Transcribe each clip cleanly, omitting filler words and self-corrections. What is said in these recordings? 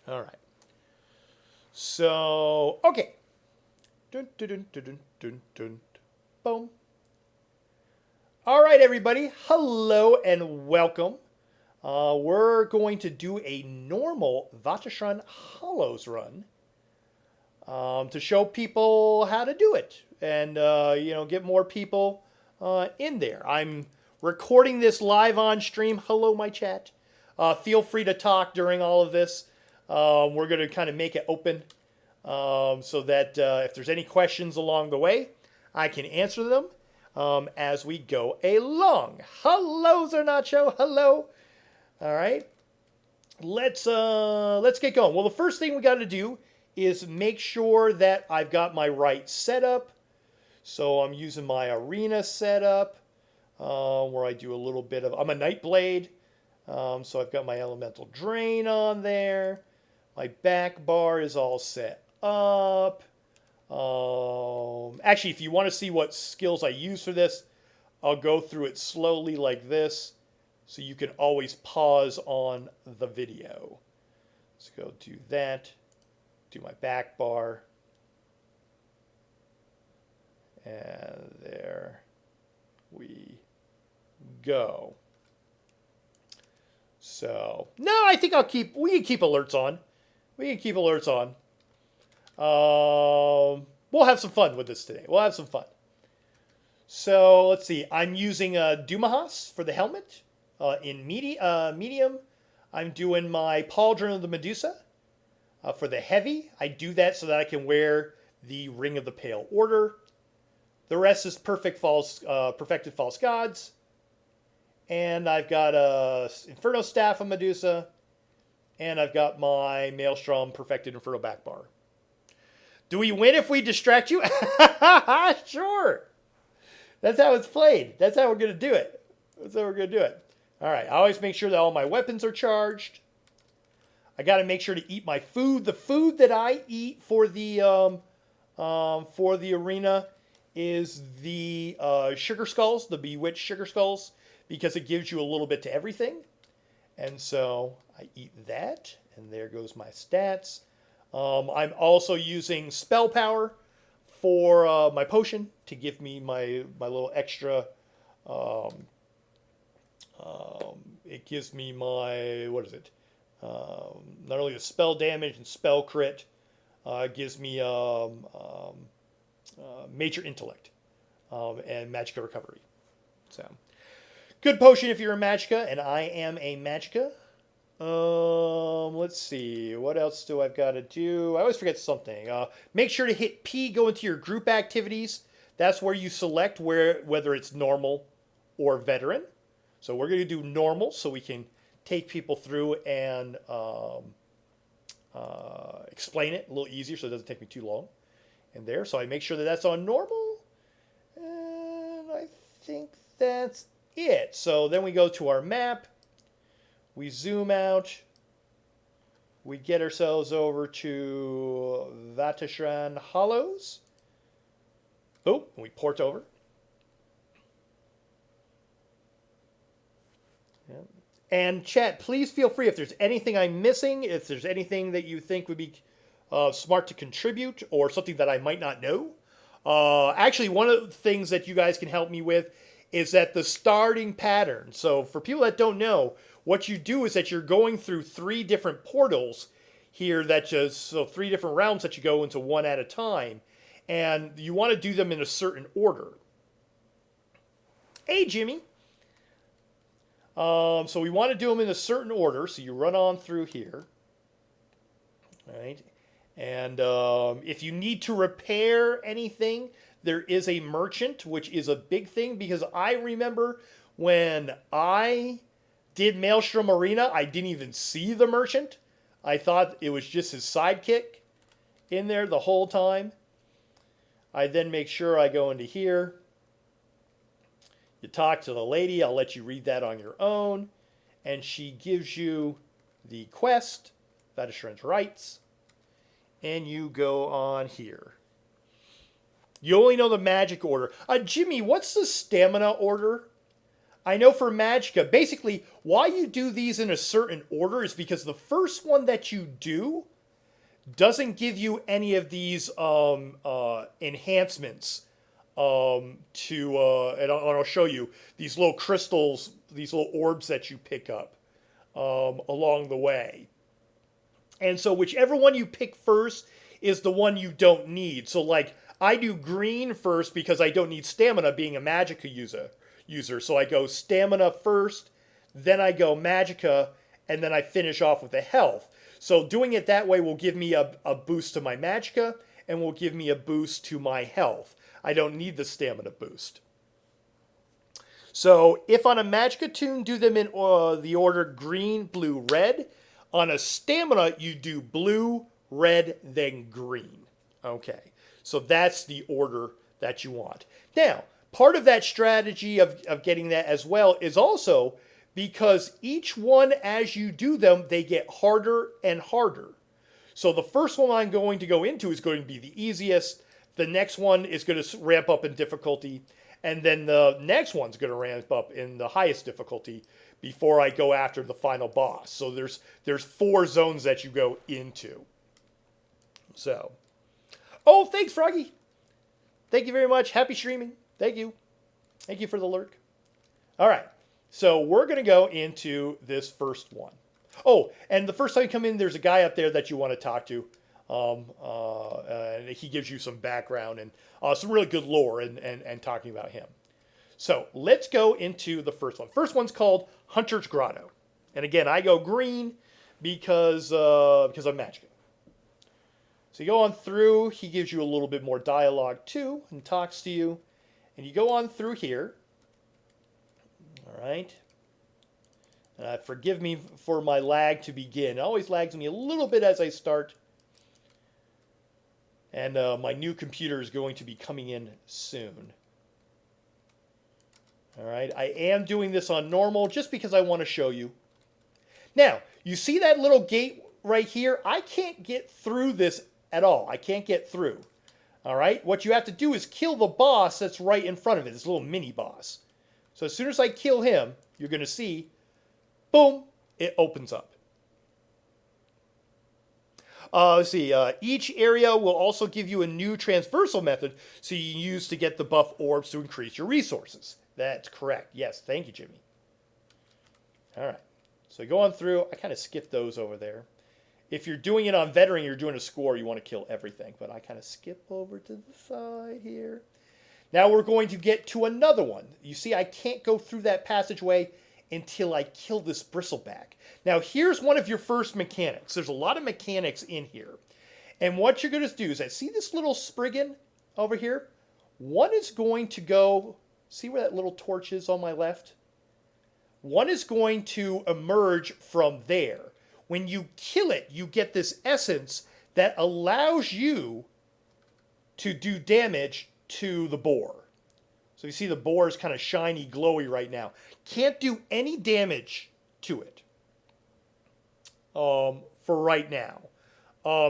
All right. So, okay. Dun, dun, dun, dun, dun, dun, dun. Boom. All right, everybody. Hello and welcome. We're going to do a normal Vateshran Hallows run to show people how to do it and get more people in there. I'm recording this live on stream. Hello, my chat. Feel free to talk during all of this. We're going to kind of make it open so that if there's any questions along the way, I can answer them as we go along. Hello, Zernacho. Hello. All right. Let's get going. Well, the first thing we got to do is make sure that I've got my right setup. So I'm using my arena setup where I do a little bit of. I'm a Nightblade, so I've got my elemental drain on there. My back bar is all set up. Actually, if you want to see what skills I use for this, I'll go through it slowly like this, so you can always pause on the video. Let's go do that. Do my back bar. And there we go. So, no, I think we can keep alerts on. We can keep alerts on. We'll have some fun with this today. We'll have some fun. So, let's see. I'm using Dumahas for the helmet in medium. I'm doing my Pauldron of the Medusa for the heavy. I do that so that I can wear the Ring of the Pale Order. The rest is perfected false gods. And I've got a Inferno Staff of Medusa. And I've got my Maelstrom Perfected Inferno back bar. Do we win if we distract you? Sure. That's how it's played. That's how we're going to do it. All right. I always make sure that all my weapons are charged. I got to make sure to eat my food. The food that I eat for the arena is the sugar skulls, the bewitched sugar skulls, because it gives you a little bit to everything. And so I eat that, and there goes my stats. I'm also using spell power for my potion to give me my little extra. It gives me my, what is it? Not only the spell damage and spell crit, it gives me major intellect and magicka recovery. So, good potion if you're a magicka, and I am a magicka. Let's see. What else do I've got to do? I always forget something. Make sure to hit P, go into your group activities. That's where you select whether it's normal or veteran. So we're going to do normal so we can take people through and explain it a little easier so it doesn't take me too long. And there, so I make sure that that's on normal. And I think that's it. So then we go to our map. We zoom out. We get ourselves over to Vateshran Hallows. Oh, and we port over. Yeah. And chat, please feel free if there's anything I'm missing, if there's anything that you think would be smart to contribute or something that I might not know. Actually, one of the things that you guys can help me with is that the starting pattern. So for people that don't know, what you do is that you're going through 3 different portals here so 3 different realms that you go into one at a time. And you want to do them in a certain order. Hey, Jimmy. So we want to do them in a certain order. So you run on through here. All right. And if you need to repair anything, there is a merchant, which is a big thing, because I remember when I did Maelstrom Arena, I didn't even see the merchant. I thought it was just his sidekick in there the whole time. I then make sure I go into here. You talk to the lady. I'll let you read that on your own. And she gives you the quest, Vateshran's Rights. And you go on here. You only know the magic order. Jimmy, what's the stamina order? I know for Magicka, basically, why you do these in a certain order is because the first one that you do doesn't give you any of these enhancements and I'll show you these little crystals, these little orbs that you pick up along the way. And so whichever one you pick first is the one you don't need. So like I do green first because I don't need stamina being a Magicka user. So I go stamina first, then I go Magicka, and then I finish off with the health. So doing it that way will give me a boost to my Magicka and will give me a boost to my health. I don't need the stamina boost. So if on a Magicka tune, do them in the order green, blue, red. On a stamina, you do blue, red, then green. Okay, so that's the order that you want. Now, part of that strategy of getting that as well is also because each one, as you do them, they get harder and harder. So the first one I'm going to go into is going to be the easiest. The next one is going to ramp up in difficulty. And then the next one's going to ramp up in the highest difficulty before I go after the final boss. So there's 4 zones that you go into. So, oh, thanks, Froggy. Thank you very much. Happy streaming. Thank you. Thank you for the lurk. All right. So we're going to go into this first one. Oh, and the first time you come in, there's a guy up there that you want to talk to. And he gives you some background and some really good lore and talking about him. So let's go into the first one. First one's called Hunter's Grotto. And again, I go green because I'm Magicka. So you go on through. He gives you a little bit more dialogue too and talks to you. And you go on through here. All right. Forgive me for my lag to begin. It always lags me a little bit as I start. And my new computer is going to be coming in soon. All right. I am doing this on normal just because I want to show you. Now, you see that little gate right here? I can't get through this at all. I can't get through. All right. What you have to do is kill the boss that's right in front of it, this little mini boss. So as soon as I kill him, you're going to see, boom, it opens up. Let's see. Each area will also give you a new transversal method so you can use to get the buff orbs to increase your resources. That's correct. Yes, thank you, Jimmy. All right. So go on through. I kind of skipped those over there. If you're doing it on veteran, you're doing a score, you want to kill everything. But I kind of skip over to the side here. Now we're going to get to another one. You see, I can't go through that passageway until I kill this bristleback. Now, here's one of your first mechanics. There's a lot of mechanics in here. And what you're going to do is, see this little Spriggan over here? One is going to go, see where that little torch is on my left? One is going to emerge from there. When you kill it, you get this essence that allows you to do damage to the boar. So you see the boar is kind of shiny, glowy right now. Can't do any damage to it for right now.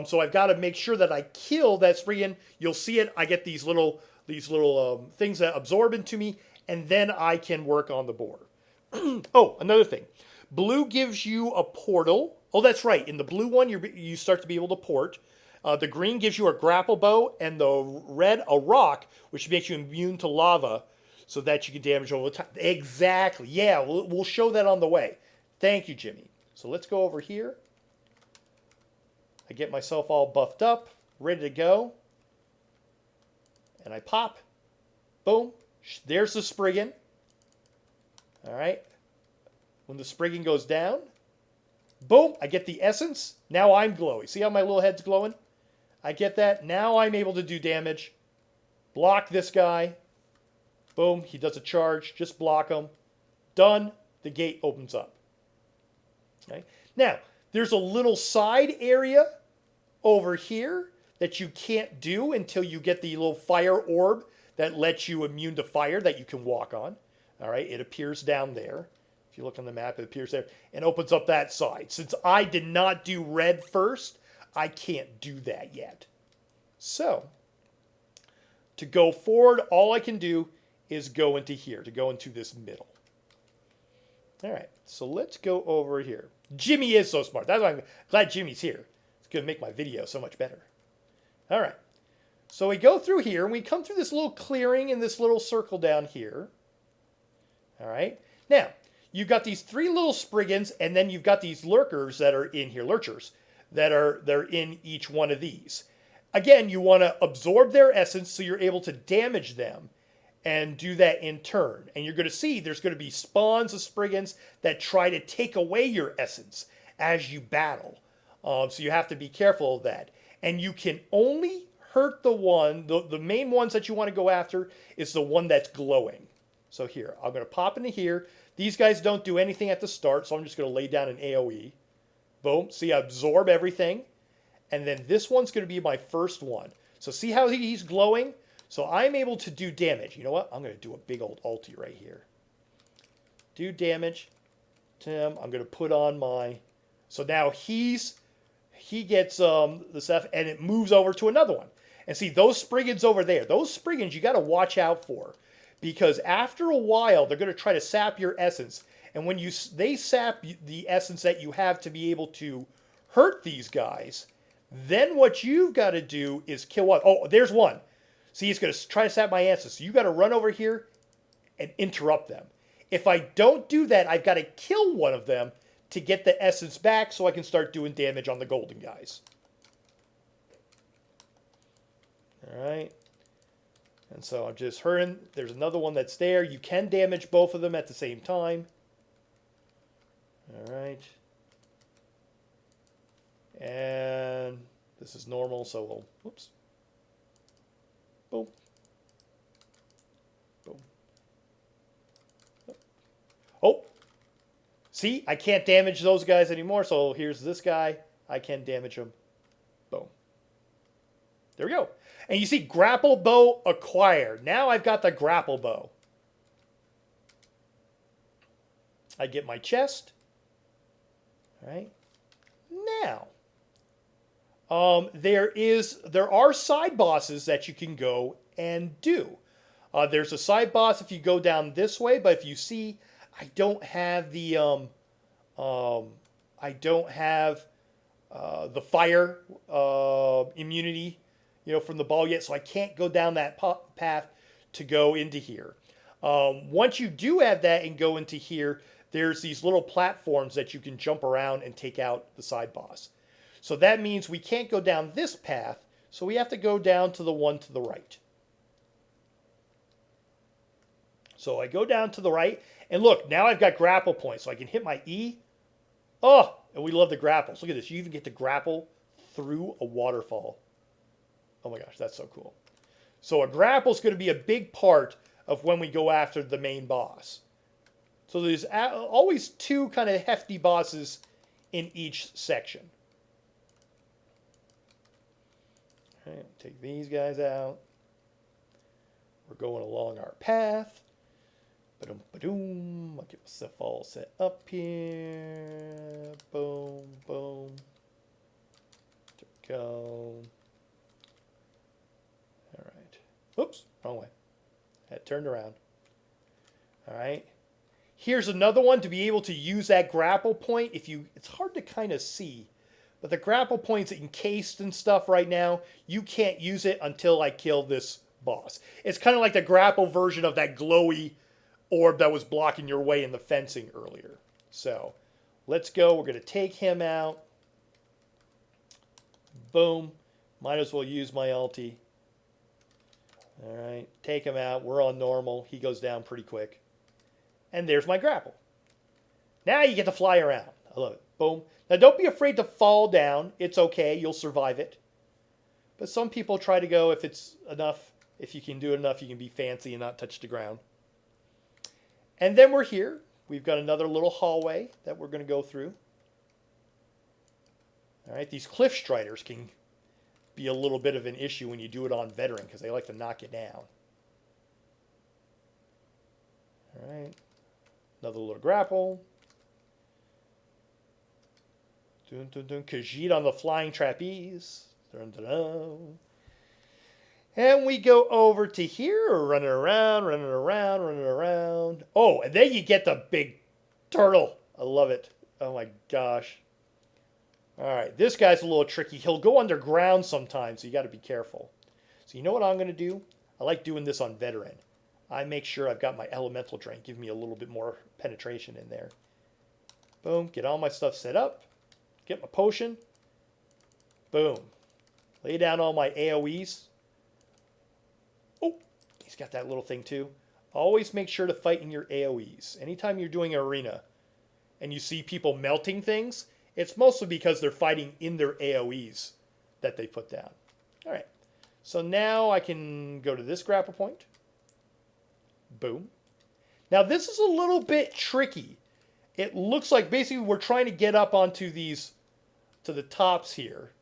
So I've got to make sure that I kill that Spriggan. You'll see it. I get these little things that absorb into me, and then I can work on the boar. Oh, another thing. Blue gives you a portal. Oh, that's right. In the blue one, you start to be able to port. The green gives you a grapple bow, and the red a rock, which makes you immune to lava, so that you can damage over time. Exactly. Yeah, we'll show that on the way. Thank you, Jimmy. So let's go over here. I get myself all buffed up, ready to go, and I pop. Boom. There's the Spriggan. All right. When the Spriggan goes down, boom, I get the essence. Now I'm glowy. See how my little head's glowing? I get that. Now I'm able to do damage. Block this guy. Boom, he does a charge. Just block him. Done. The gate opens up. Okay. Now, there's a little side area over here that you can't do until you get the little fire orb that lets you immune to fire that you can walk on. All right, it appears down there. If you look on the map, it appears there and opens up that side. Since I did not do red first, I can't do that yet. So, to go forward, all I can do is go into here, to go into this middle. All right, so let's go over here. Jimmy is so smart. That's why I'm glad Jimmy's here. It's going to make my video so much better. All right, so we go through here, and we come through this little clearing in this little circle down here. All right, now, you've got these 3 little Spriggans, and then you've got these lurkers that are in here, lurchers, they're in each one of these. Again, you want to absorb their essence so you're able to damage them and do that in turn. And you're going to see there's going to be spawns of Spriggans that try to take away your essence as you battle. So you have to be careful of that. And you can only hurt the main ones that you want to go after is the one that's glowing. So here, I'm going to pop into here. These guys don't do anything at the start, so I'm just going to lay down an AoE. Boom. See, I absorb everything. And then this one's going to be my first one. So see how he's glowing? So I'm able to do damage. You know what? I'm going to do a big old ulti right here. Do damage to him. I'm going to put on my... So now he gets the stuff, and it moves over to another one. And see, those Spriggans over there, those Spriggans you got to watch out for. Because after a while, they're going to try to sap your essence. And when they sap the essence that you have to be able to hurt these guys, then what you've got to do is kill one. Oh, there's one. See, he's going to try to sap my essence. So you got to run over here and interrupt them. If I don't do that, I've got to kill one of them to get the essence back so I can start doing damage on the golden guys. All right. And so I'm just hurting. There's another one that's there. You can damage both of them at the same time. All right. And this is normal, so we'll, whoops. Boom. Boom. Oh. See, I can't damage those guys anymore, so here's this guy. I can damage him. Boom. There we go. And you see, grapple bow acquired. Now I've got the grapple bow. I get my chest. All right. Now, there are side bosses that you can go and do. There's a side boss if you go down this way, but if you see, I don't have the fire immunity, from the ball yet, so I can't go down that path to go into here. Once you do have that and go into here, there's these little platforms that you can jump around and take out the side boss. So that means we can't go down this path, so we have to go down to the one to the right. So I go down to the right, and look, now I've got grapple points, so I can hit my E. Oh, and we love the grapples. Look at this. You even get to grapple through a waterfall. Oh my gosh, that's so cool. So a grapple is going to be a big part of when we go after the main boss. So there's always two kind of hefty bosses in each section. All right, take these guys out. We're going along our path. Ba-dum, ba-doom. I'll get myself all set up here. Boom, boom. There we go. All right. Oops, wrong way. That turned around. All right. Here's another one to be able to use that grapple point. It's hard to kind of see, but the grapple point's encased and stuff right now. You can't use it until I kill this boss. It's kind of like the grapple version of that glowy orb that was blocking your way in the fencing earlier. So let's go. We're going to take him out. Boom. Might as well use my ulti. All right. Take him out. We're on normal. He goes down pretty quick. And there's my grapple. Now you get to fly around. I love it. Boom. Now don't be afraid to fall down. It's okay. You'll survive it. But some people try to go, if it's enough, if you can do it enough, you can be fancy and not touch the ground. And then we're here. We've got another little hallway that we're going to go through. All right. These cliff striders can be a little bit of an issue when you do it on veteran because they like to knock it down. All right. Another little grapple. Dun, dun, dun. Khajiit on the flying trapeze. Dun, dun, dun. And we go over to here, running around, running around, running around. Oh, and then you get the big Turtle. I love it. Oh my gosh. All right, this guy's a little tricky. He'll go underground sometimes, so you got to be careful. So you know what I'm going to do? I like doing this on veteran. I make sure I've got my elemental drain. Give me a little bit more penetration in there. Boom. Get all my stuff set up. Get my potion. Boom. Lay down all my AoEs. Oh, he's got that little thing too. Always make sure to fight in your AoEs. Anytime you're doing arena and you see people melting things, it's mostly because they're fighting in their AoEs that they put down. All right. So now I can go to this grapple point. Boom. Now this is a little bit tricky. It looks like basically we're trying to get up onto these, to the tops here.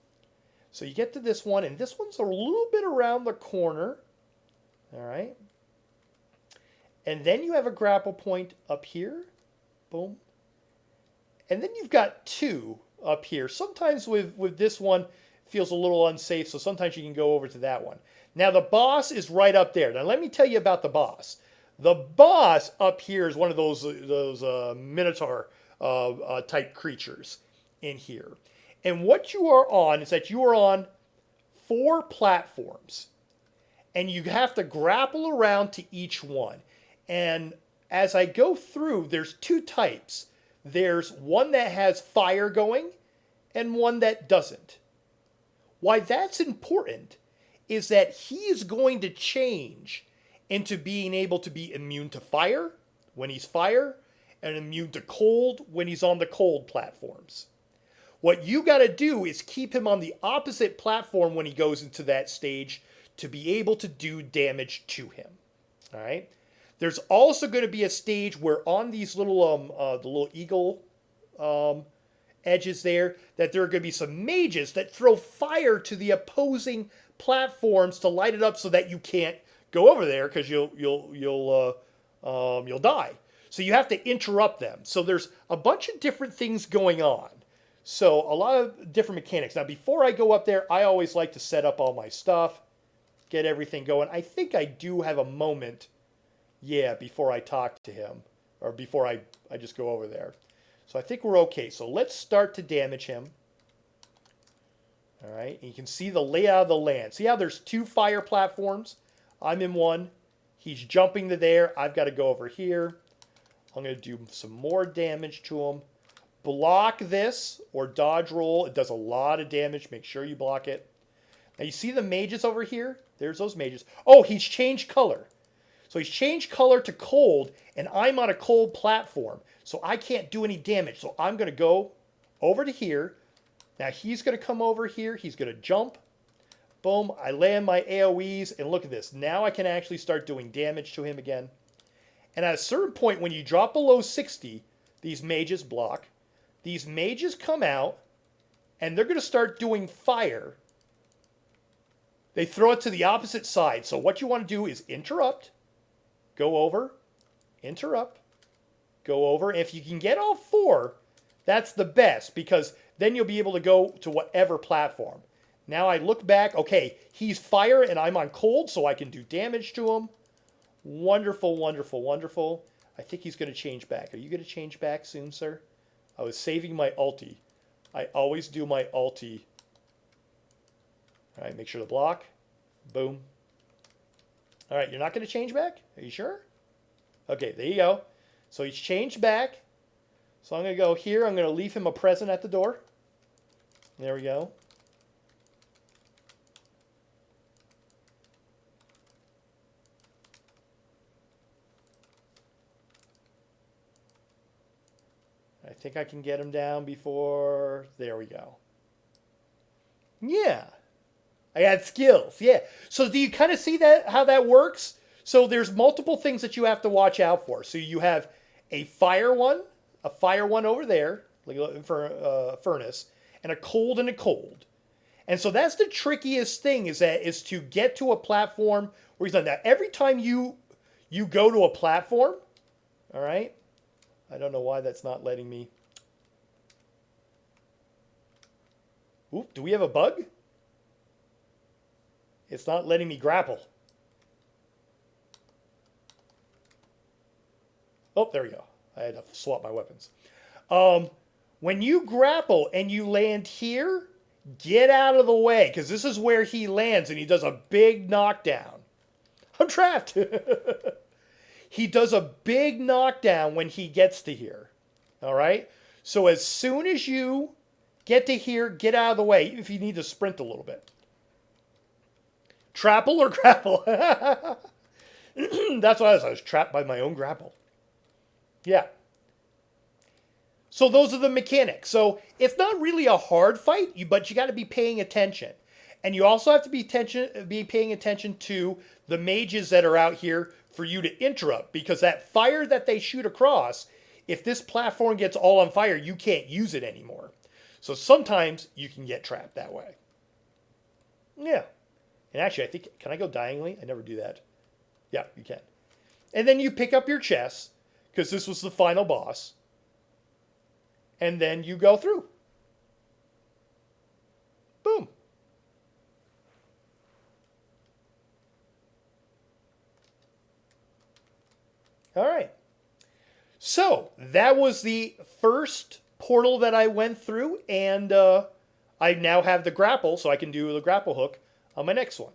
So you get to this one, and this one's a little bit around the corner. All right. And then you have a grapple point up here. Boom. And then you've got two up here. Sometimes with this one, it feels a little unsafe, so sometimes you can go over to that one. Now the boss is right up there. Now let me tell you about the boss. The boss up here is one of those Minotaur type creatures in here. And what you are on is that you are on 4 platforms. And you have to grapple around to each one. And as I go through, there's 2 types. There's one that has fire going and one that doesn't. Why that's important is that he is going to change into being able to be immune to fire when he's fire and immune to cold when he's on the cold platforms. What you got to do is keep him on the opposite platform when he goes into that stage to be able to do damage to him. All right? There's also going to be a stage where on these little, the little eagle edges there, that there are going to be some mages that throw fire to the opposing platforms to light it up so that you can't go over there because you'll die. So you have to interrupt them. So there's a bunch of different things going on. So a lot of different mechanics. Now before I go up there, I always like to set up all my stuff, get everything going. I think I do have a moment. Yeah, before I talk to him, or before I just go over there. So I think we're okay. So let's start to damage him. All right, and you can see the layout of the land. See how there's 2 fire platforms? I'm in one. He's jumping to there. I've got to go over here. I'm going to do some more damage to him. Block this or dodge roll. It does a lot of damage. Make sure you block it. Now you see the mages over here? There's those mages. Oh, he's changed color. So he's changed color to cold, and I'm on a cold platform, so I can't do any damage. So I'm going to go over to here. Now he's going to come over here. He's going to jump. Boom. I land my AoEs, and look at this. Now I can actually start doing damage to him again. And at a certain point, when you drop below 60, these mages block. These mages come out, and they're going to start doing fire. They throw it to the opposite side. So what you want to do is interrupt. Go over, interrupt, go over. If you can get all 4, that's the best because then you'll be able to go to whatever platform. Now I look back. Okay, he's fire and I'm on cold, so I can do damage to him. Wonderful, wonderful, wonderful. I think he's going to change back. Are you going to change back soon, sir? I was saving my ulti. I always do my ulti. All right, make sure to block. Boom. All right, you're not going to change back? Are you sure? Okay, there you go. So he's changed back. So I'm going to go here. I'm going to leave him a present at the door. There we go. I think I can get him down before... There we go. Yeah. I had skills, yeah. So do you kind of see that how that works? So there's multiple things that you have to watch out for. So you have a fire one over there, like for furnace, and a cold and a cold. And so that's the trickiest thing is to get to a platform where he's done that. Every time you go to a platform, all right? I don't know why that's not letting me. Oop, do we have a bug? It's not letting me grapple. Oh, there we go. I had to swap my weapons. When you grapple and you land here, get out of the way, because this is where he lands and he does a big knockdown. I'm trapped. He does a big knockdown when he gets to here. All right? So as soon as you get to here, get out of the way, if you need to sprint a little bit. Trapple or grapple? That's what I was trapped by my own grapple. Yeah. So those are the mechanics. So it's not really a hard fight, but you got to be paying attention. And you also have to be paying attention to the mages that are out here for you to interrupt. Because that fire that they shoot across, if this platform gets all on fire, you can't use it anymore. So sometimes you can get trapped that way. Yeah. And actually, I think, can I go diagonally? I never do that. Yeah, you can. And then you pick up your chest, because this was the final boss. And then you go through. Boom. All right. So that was the first portal that I went through, and I now have the grapple, so I can do the grapple hook on my next one.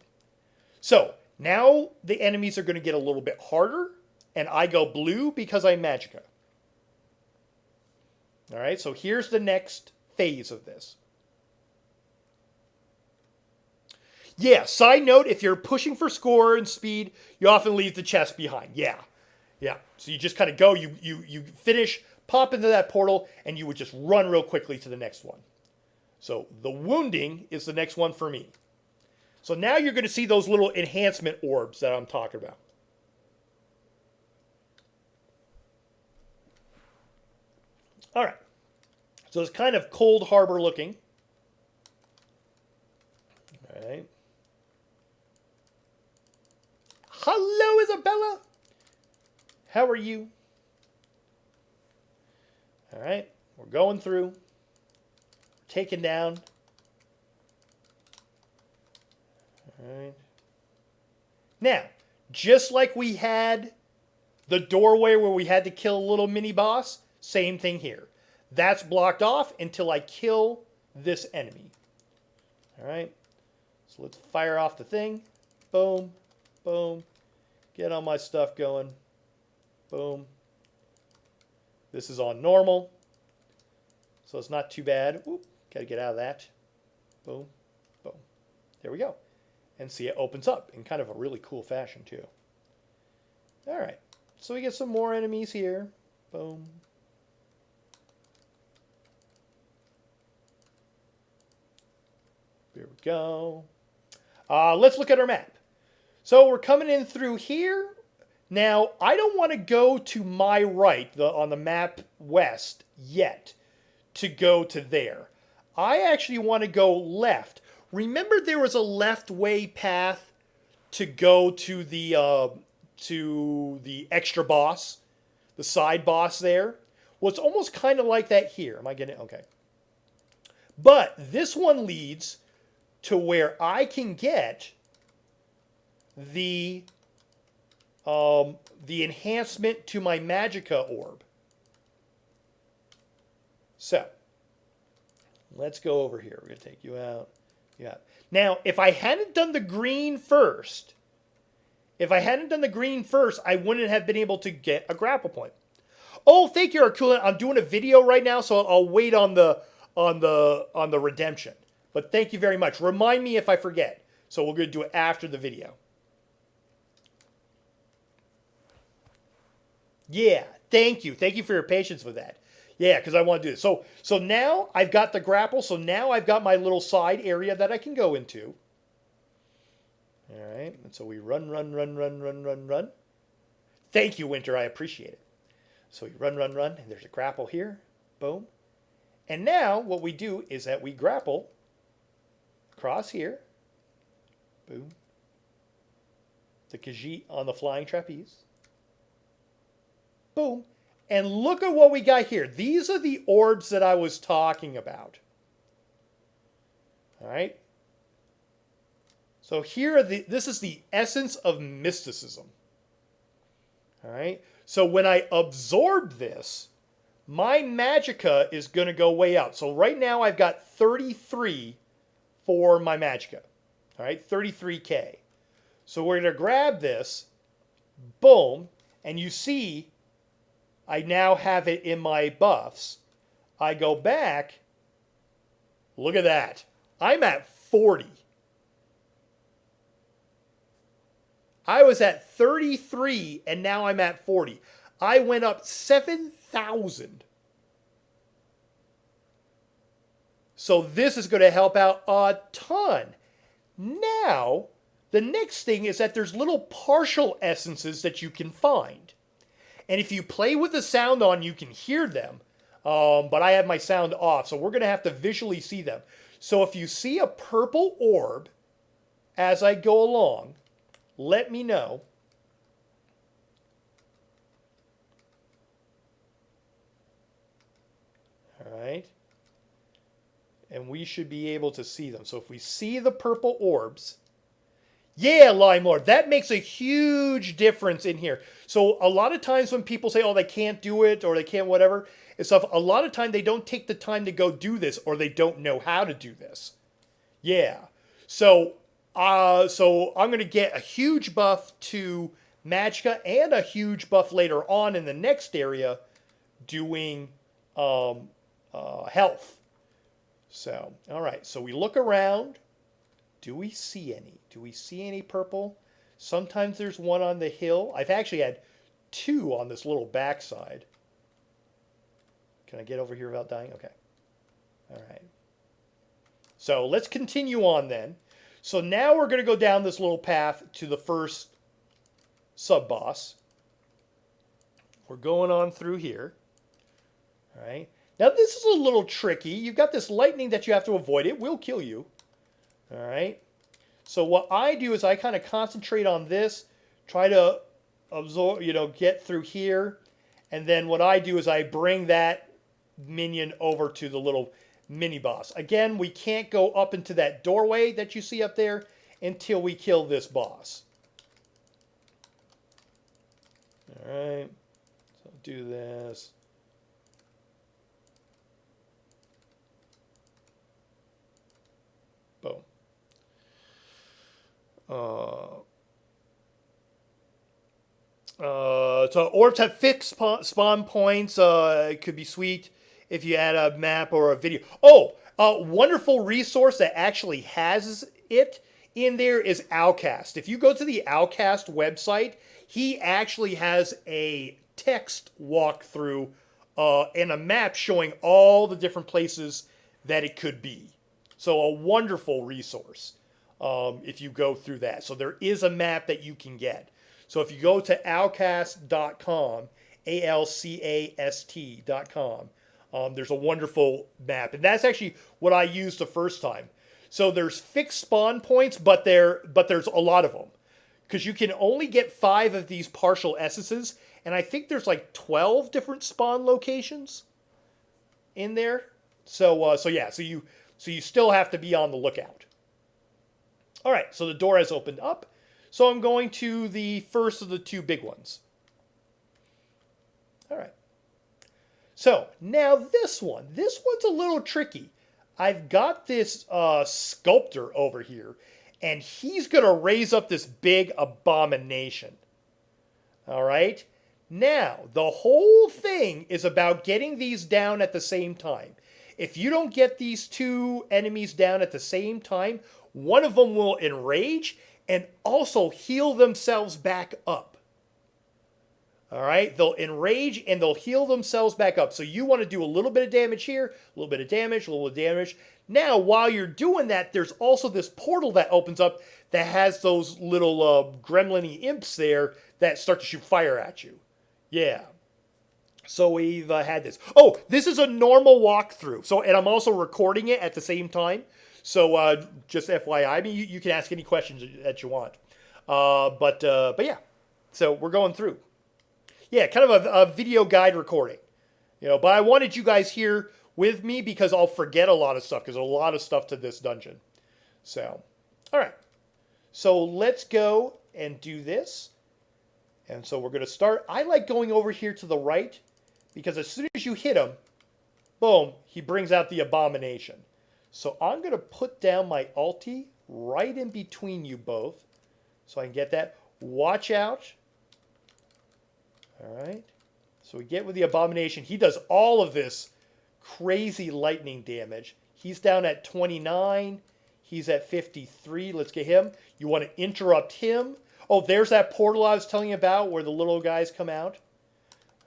So now the enemies are going to get a little bit harder, and I go blue because I'm Magicka. All right, so here's the next phase of this. Yeah, side note, if you're pushing for score and speed, you often leave the chest behind. Yeah. So you just kind of go, you finish, pop into that portal, and you would just run real quickly to the next one. So the wounding is the next one for me. So now you're going to see those little enhancement orbs that I'm talking about. All right. So it's kind of Cold Harbor looking. All right. Hello, Isabella. How are you? All right. We're going through. Taken down. All right. Now, just like we had the doorway where we had to kill a little mini boss, same thing here. That's blocked off until I kill this enemy. All right. So let's fire off the thing. Boom. Boom. Get all my stuff going. Boom. This is on normal. So it's not too bad. Oop, gotta get out of that. Boom. Boom. There we go. And see, it opens up in kind of a really cool fashion too. All right. So we get some more enemies here. Boom. Here we go. Let's look at our map. So we're coming in through here. Now, I don't want to go to my right on the map west yet to go to there. I actually want to go left. Remember there was a left way path to go to the extra boss, the side boss there? Well, it's almost kind of like that here. Am I getting it? Okay. But this one leads to where I can get the enhancement to my Magicka orb. So, let's go over here. We're going to take you out. Yeah. Now, if I hadn't done the green first, I wouldn't have been able to get a grapple point. Oh, thank you, Arcula. I'm doing a video right now, so I'll wait on the redemption. But thank you very much. Remind me if I forget. So we're going to do it after the video. Yeah, thank you. Thank you for your patience with that. Yeah, because I want to do this. So now I've got the grapple. So now I've got my little side area that I can go into. All right. And so we run. Thank you, Winter. I appreciate it. So we run. And there's a grapple here. Boom. And now what we do is that we grapple across here. Boom. The Khajiit on the flying trapeze. Boom. And look at what we got here. These are the orbs that I was talking about. All right. So here are this is the essence of mysticism. All right. So when I absorb this, my magicka is going to go way up. So right now I've got 33 for my magicka. All right, 33k. So we're going to grab this, boom, and you see I now have it in my buffs. I go back, look at that. I'm at 40. I was at 33 and now I'm at 40. I went up 7,000. So this is going to help out a ton. Now, the next thing is that there's little partial essences that you can find. And if you play with the sound on, you can hear them. But I have my sound off, so we're going to have to visually see them. So if you see a purple orb as I go along, let me know. All right. And we should be able to see them. So if we see the purple orbs, yeah, Lime Lord, that makes a huge difference in here. So a lot of times when people say, oh, they can't do it or they can't whatever, and stuff, a lot of time they don't take the time to go do this or they don't know how to do this. Yeah. So I'm going to get a huge buff to magicka and a huge buff later on in the next area doing health. So, all right. So we look around. Do we see any? Do we see any purple? Sometimes there's one on the hill. I've actually had two on this little backside. Can I get over here without dying? Okay. All right. So let's continue on then. So now we're going to go down this little path to the first sub-boss. We're going on through here. All right. Now this is a little tricky. You've got this lightning that you have to avoid. It will kill you. All right. So what I do is I kind of concentrate on this, try to absorb, get through here. And then what I do is I bring that minion over to the little mini boss. Again, we can't go up into that doorway that you see up there until we kill this boss. All right. So do this. Boom. So orbs have fixed spawn points. It could be sweet if you add a map or a video. Oh, a wonderful resource that actually has it in there is Owlcast. If you go to the Owlcast website, he actually has a text walkthrough and a map showing all the different places that it could be. So a wonderful resource if you go through that. So there is a map that you can get. So if you go to owlcast.com, ALCAST.com, there's a wonderful map. And that's actually what I used the first time. So there's fixed spawn points, but there's a lot of them. Because you can only get 5 of these partial essences. And I think there's like 12 different spawn locations in there. So you still have to be on the lookout. All right, so the door has opened up. So I'm going to the first of the 2 big ones. All right. So now this one's a little tricky. I've got this sculptor over here, and he's going to raise up this big abomination. All right. Now, the whole thing is about getting these down at the same time. If you don't get these 2 enemies down at the same time, one of them will enrage and also heal themselves back up. All right? They'll enrage and they'll heal themselves back up. So you want to do a little bit of damage here, a little bit of damage, a little bit of damage. Now, while you're doing that, there's also this portal that opens up that has those little gremlin-y imps there that start to shoot fire at you. Yeah. So we've had this. Oh, this is a normal walkthrough. So, and I'm also recording it at the same time. So just FYI, I mean, you can ask any questions that you want. But yeah, so we're going through. Yeah, kind of a video guide recording. But I wanted you guys here with me because I'll forget a lot of stuff because there's a lot of stuff to this dungeon. So, all right. So let's go and do this. And so we're going to start. I like going over here to the right because as soon as you hit him, boom, he brings out the Abomination. So I'm going to put down my ulti right in between you both so I can get that. Watch out. All right. So we get with the Abomination. He does all of this crazy lightning damage. He's down at 29. He's at 53. Let's get him. You want to interrupt him. Oh, there's that portal I was telling you about where the little guys come out.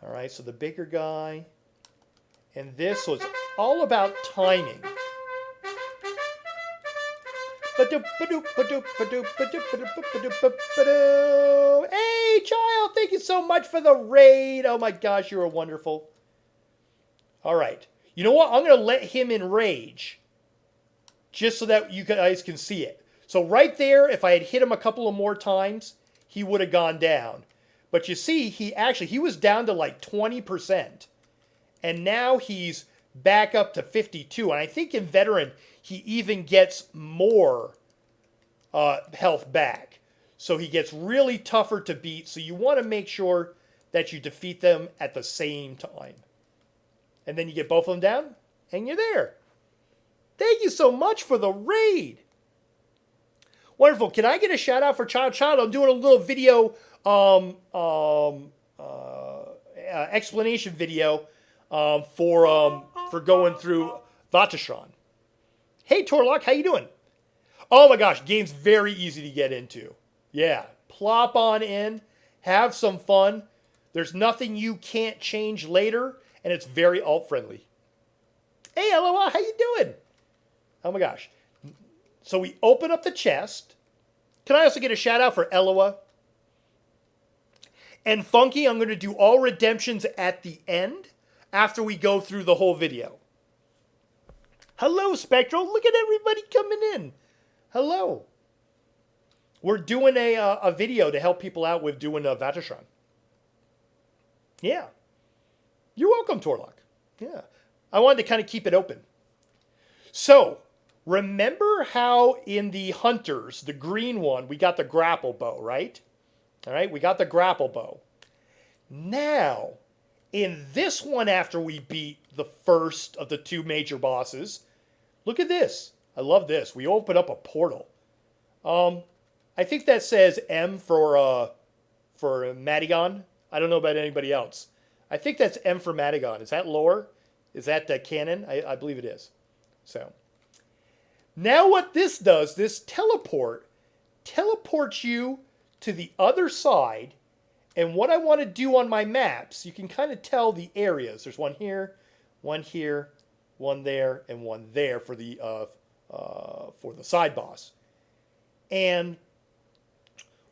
All right, so the bigger guy. And this was all about timing. Hey, child, thank you so much for the raid. Oh my gosh, you are wonderful. All right. You know what? I'm going to let him enrage just so that you guys can see it. So right there, if I had hit him a couple of more times, he would have gone down. But you see, he was down to like 20%. And now he's back up to 52. And I think in Veteran, he even gets more health back. So he gets really tougher to beat. So you want to make sure that you defeat them at the same time. And then you get both of them down, and you're there. Thank you so much for the raid. Wonderful. Can I get a shout out for Child? I'm doing a little video, explanation video for going through Vateshran. Hey, Torlock, how you doing? Oh my gosh, game's very easy to get into. Yeah, plop on in, have some fun. There's nothing you can't change later, and it's very alt-friendly. Hey, LOL, how you doing? Oh my gosh. So we open up the chest. Can I also get a shout out for Eloa? And Funky, I'm going to do all redemptions at the end after we go through the whole video. Hello, Spectral. Look at everybody coming in. Hello. We're doing a video to help people out with doing Vateshran. Yeah. You're welcome, Torlock. Yeah. I wanted to kind of keep it open. So, remember how in the Hunters, the green one, we got the grapple bow, right? All right, we got the grapple bow. Now, in this one, after we beat the first of the two major bosses, look at this. I love this. We open up a portal. I think that says M for Madigan. I don't know about anybody else. I think that's M for Madigan. Is that lore? Is that canon? I believe it is. So, now what this does, this teleports you to the other side. And what I want to do on my maps, you can kind of tell the areas. There's one here, one there, and one there for the side boss. And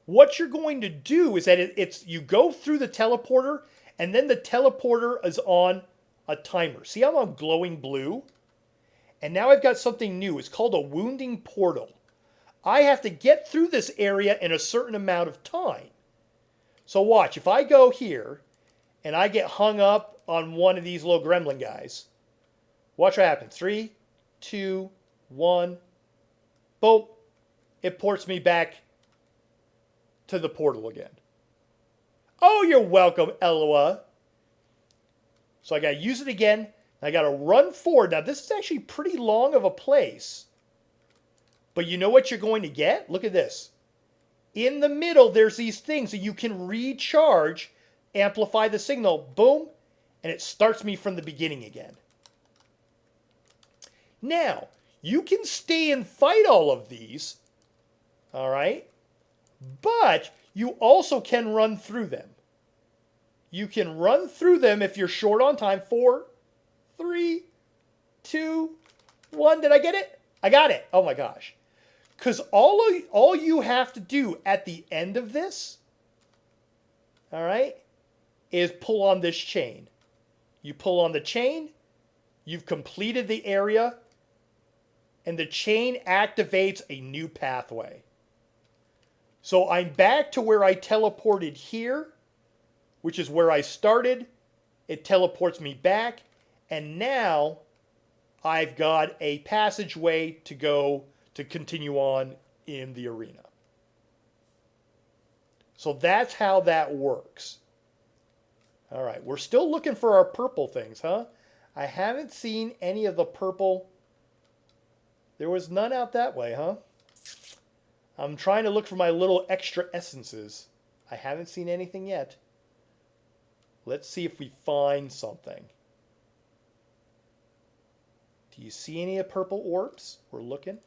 what you're going to do is that you go through the teleporter, and then the teleporter is on a timer. See how I'm glowing blue? And now I've got something new. It's called a wounding portal. I have to get through this area in a certain amount of time. So watch, if I go here and I get hung up on one of these little gremlin guys, watch what happens. 3, 2, 1, boom. It ports me back to the portal again. Oh, you're welcome, Eloa. So I got to use it again. I got to run forward. Now, this is actually pretty long of a place. But you know what you're going to get? Look at this. In the middle, there's these things that you can recharge, amplify the signal, boom, and it starts me from the beginning again. Now, you can stay and fight all of these, all right? But you also can run through them. You can run through them if you're short on time. 4, 3, 2, 1. Did I get it? I got it. Oh my gosh. Because all you have to do at the end of this, all right, is pull on this chain. You pull on the chain, you've completed the area, and the chain activates a new pathway. So I'm back to where I teleported here, which is where I started. It teleports me back, and now I've got a passageway to go to continue on in the arena. So that's how that works. All right, we're still looking for our purple things, huh? I haven't seen any of the purple. There was none out that way, huh? I'm trying to look for my little extra essences. I haven't seen anything yet. Let's see if we find something. Do you see any of purple orbs? We're looking.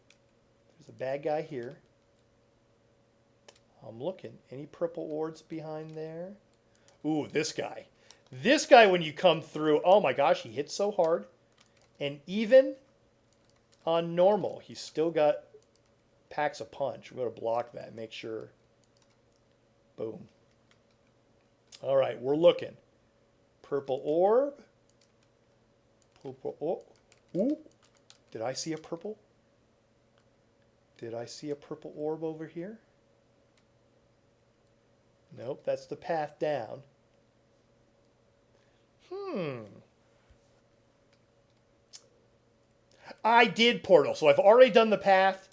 There's a bad guy here. I'm looking. Any purple orbs behind there? Ooh, this guy. This guy, when you come through, oh my gosh, he hits so hard. And even on normal, he's still got packs a punch. We're going to block that. Make sure. Boom. All right, we're looking. Purple orb. Purple orb. Ooh. Did I see a purple? Did I see a purple orb over here? Nope, that's the path down. I did portal, so I've already done the path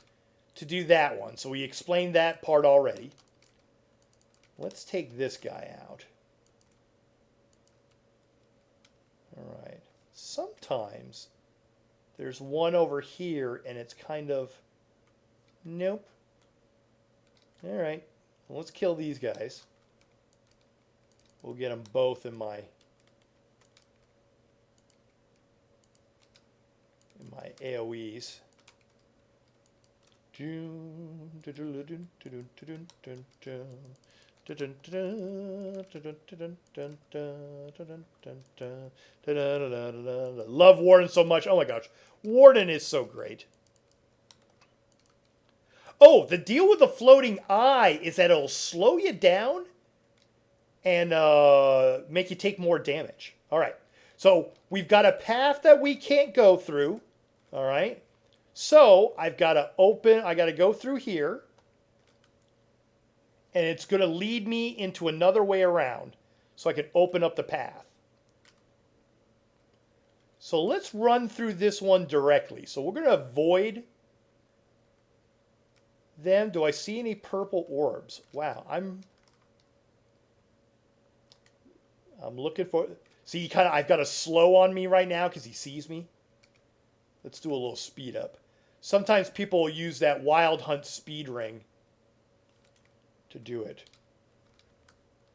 to do that one. So we explained that part already. Let's take this guy out. All right. Sometimes there's one over here and it's kind of... Nope. All right. Well, let's kill these guys. We'll get them both in my AoEs. Love Warden so much. Oh my gosh. Warden is so great. Oh, the deal with the floating eye is that it'll slow you down and make you take more damage. All right. So we've got a path that we can't go through. All right. So I've got to I got to go through here. And it's going to lead me into another way around so I can open up the path. So let's run through this one directly. So we're going to avoid them. Do I see any purple orbs? Wow, I'm looking for... See, I've got a slow on me right now because he sees me. Let's do a little speed up. Sometimes people will use that Wild Hunt speed ring to do it.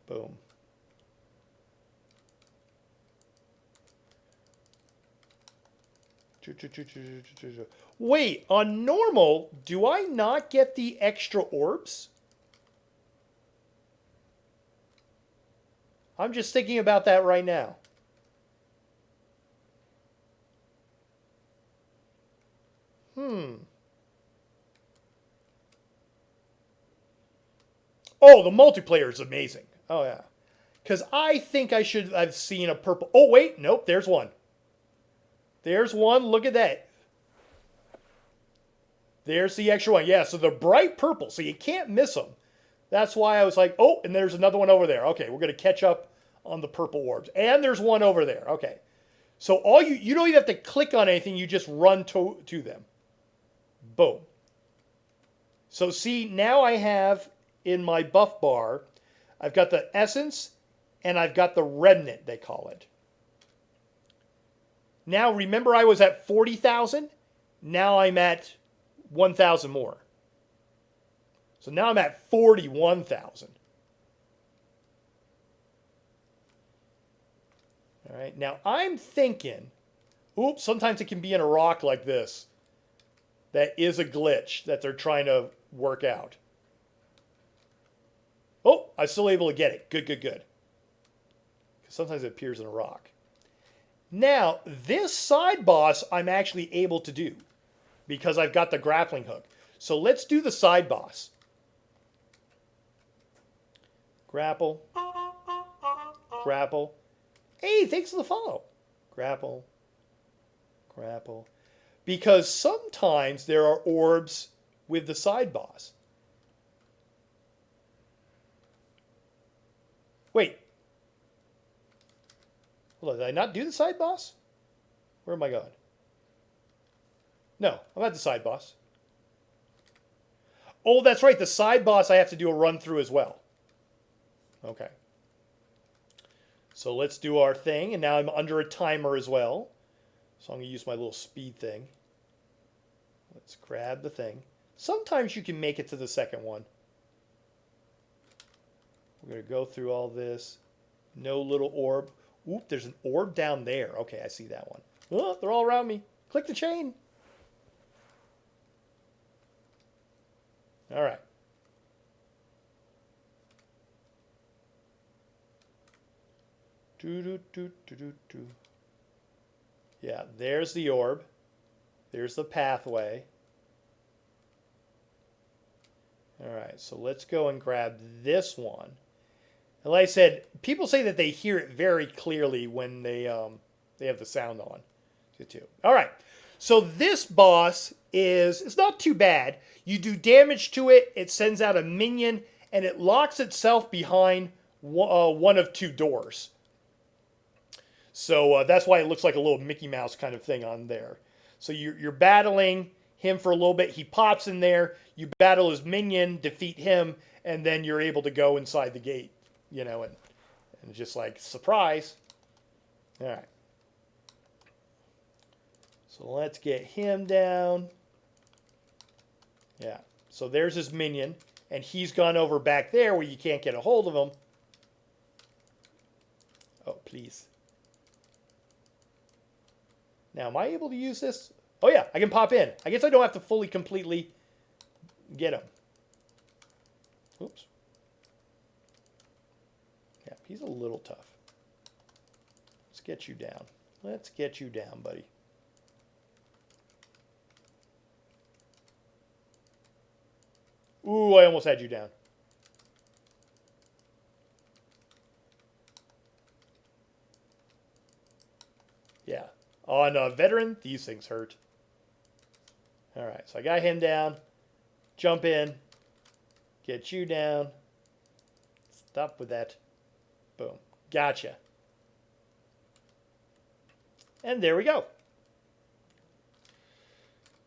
Boom. Wait, on normal, do I not get the extra orbs? I'm just thinking about that right now. Oh, the multiplayer is amazing. Oh, yeah. Because I think I should have seen a purple... Oh, wait. Nope, there's one. There's one. Look at that. There's the extra one. Yeah, so they're bright purple, so you can't miss them. That's why I was like, oh, and there's another one over there. Okay, we're going to catch up on the purple orbs. And there's one over there. Okay. So all you don't even have to click on anything. You just run to them. Boom. So see, now I have in my buff bar, I've got the essence and I've got the remnant, they call it. Now, remember I was at 40,000? Now I'm at 1,000 more. So now I'm at 41,000. All right, now I'm thinking, oops, sometimes it can be in a rock like this. That is a glitch that they're trying to work out. Oh, I'm still able to get it. Good, good, good. Because sometimes it appears in a rock. Now, this side boss I'm actually able to do because I've got the grappling hook. So let's do the side boss. Grapple. Grapple. Hey, thanks for the follow. Grapple. Grapple. Because sometimes there are orbs with the side boss. Wait. Hold on, did I not do the side boss? Where am I going? No, I'm at the side boss. Oh, that's right. The side boss I have to do a run through as well. Okay. So let's do our thing, and now I'm under a timer as well. So I'm going to use my little speed thing. Let's grab the thing. Sometimes you can make it to the second one. We're going to go through all this. No little orb. Oop, there's an orb down there. Okay, I see that one. Oh, they're all around me. Click the chain. All right. Yeah, there's the orb. There's the pathway. All right, so let's go and grab this one. And like I said, people say that they hear it very clearly when they have the sound on. Too. All right, so this boss it's not too bad. You do damage to it, it sends out a minion, and it locks itself behind one of two doors. So that's why it looks like a little Mickey Mouse kind of thing on there. So you're battling him for a little bit. He pops in there. You battle his minion, defeat him, and then you're able to go inside the gate. You know, and just like, surprise. All right. So let's get him down. Yeah. So there's his minion. And he's gone over back there where you can't get a hold of him. Oh, please. Now, am I able to use this? Oh, yeah, I can pop in. I guess I don't have to fully, completely get him. Oops. Yeah, he's a little tough. Let's get you down. Let's get you down, buddy. Ooh, I almost had you down. Yeah. On a veteran, these things hurt. All right, so I got him down. Jump in. Get you down. Stop with that. Boom. Gotcha. And there we go.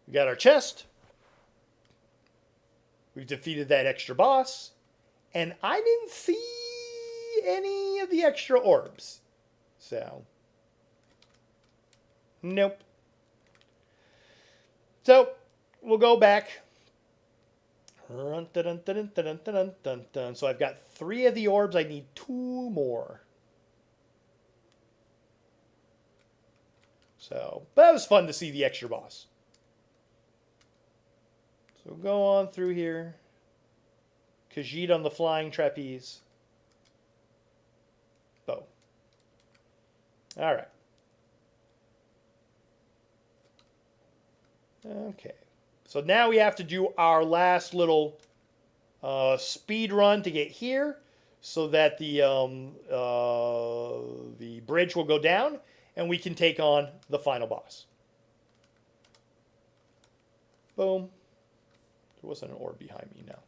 We got our chest. We've defeated that extra boss. And I didn't see any of the extra orbs. So, nope. So, we'll go back. So I've got 3 of the orbs. I need 2 more. So, but it was fun to see the extra boss. So go on through here. Khajiit on the flying trapeze. Bow. All right. Okay. So now we have to do our last little speed run to get here, so that the bridge will go down, and we can take on the final boss. Boom. There wasn't an orb behind me now.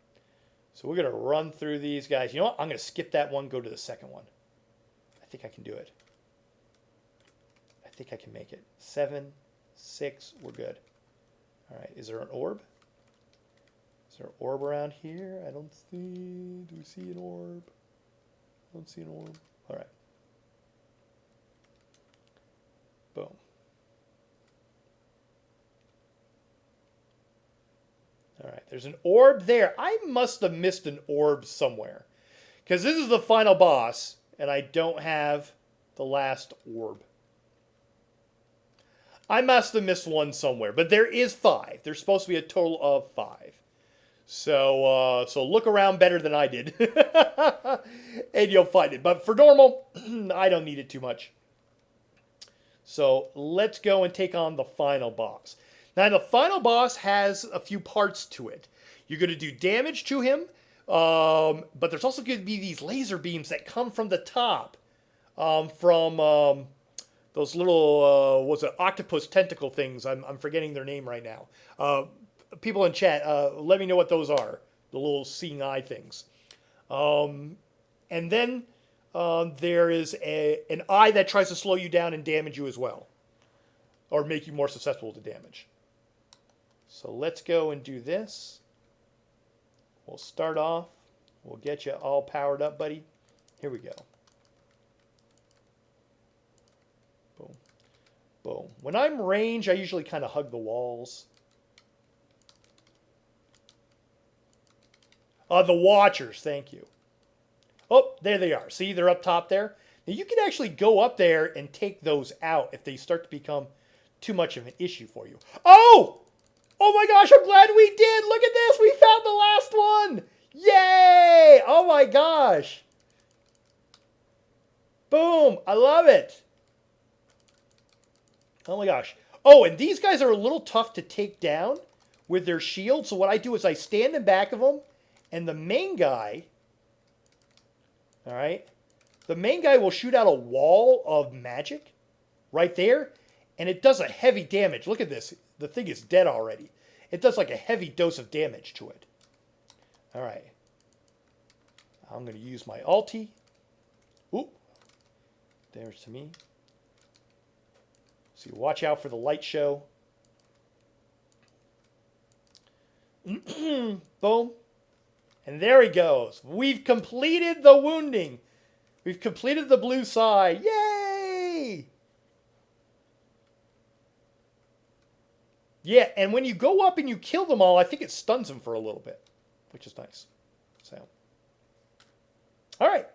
So we're going to run through these guys. You know what? I'm going to skip that one, go to the second one. I think I can do it. I think I can make it. 7, 6, we're good. All right, is there an orb? Is there an orb around here? I don't see. Do we see an orb? I don't see an orb. All right. Boom. All right, there's an orb there. I must have missed an orb somewhere, because this is the final boss, and I don't have the last orb. I must have missed one somewhere, but there is 5. There's supposed to be a total of 5. So look around better than I did, and you'll find it. But for normal, I don't need it too much. So let's go and take on the final boss. Now, the final boss has a few parts to it. You're going to do damage to him, but there's also going to be these laser beams that come from the top, from those little, what's it, octopus tentacle things. I'm forgetting their name right now. People in chat, let me know what those are, the little seeing eye things. And then there is an eye that tries to slow you down and damage you as well, or make you more susceptible to damage. So let's go and do this. We'll start off. We'll get you all powered up, buddy. Here we go. Boom. Boom. When I'm range, I usually kind of hug the walls. The Watchers, thank you. Oh, there they are. See, they're up top there. Now, you can actually go up there and take those out if they start to become too much of an issue for you. Oh! Oh my gosh, I'm glad we did! Look at this! We found the last one! Yay! Oh my gosh! Boom! I love it! Oh my gosh. Oh, and these guys are a little tough to take down with their shield. So what I do is I stand in back of them, and the main guy, all right, the main guy will shoot out a wall of magic right there, and it does a heavy damage. Look at this. The thing is dead already. It does like a heavy dose of damage to it. All right. I'm going to use my ulti. Ooh. There's to me. So you watch out for the light show. Boom. And there he goes. We've completed the wounding. We've completed the blue side. Yay! Yeah, and when you go up and you kill them all, I think it stuns them for a little bit, which is nice. So, all right.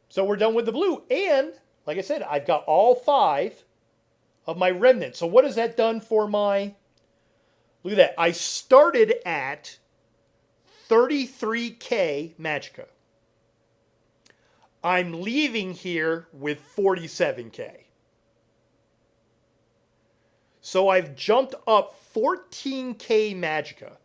So we're done with the blue. And, like I said, I've got all 5 of my remnants. So what has that done for my... Look at that. I started at 33k Magicka. I'm leaving here with 47k. So I've jumped up 14k Magicka.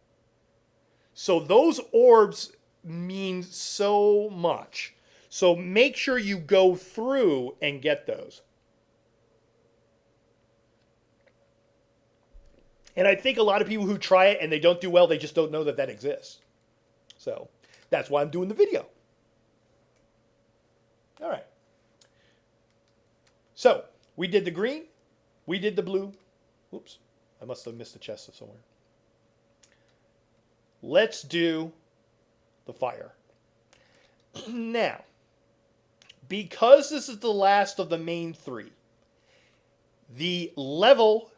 So those orbs mean so much. So make sure you go through and get those. And I think a lot of people who try it and they don't do well, they just don't know that that exists. So that's why I'm doing the video. All right. So we did the green. We did the blue. Oops. I must have missed a chest somewhere. Let's do the fire. Now, because this is the last of the main 3, the level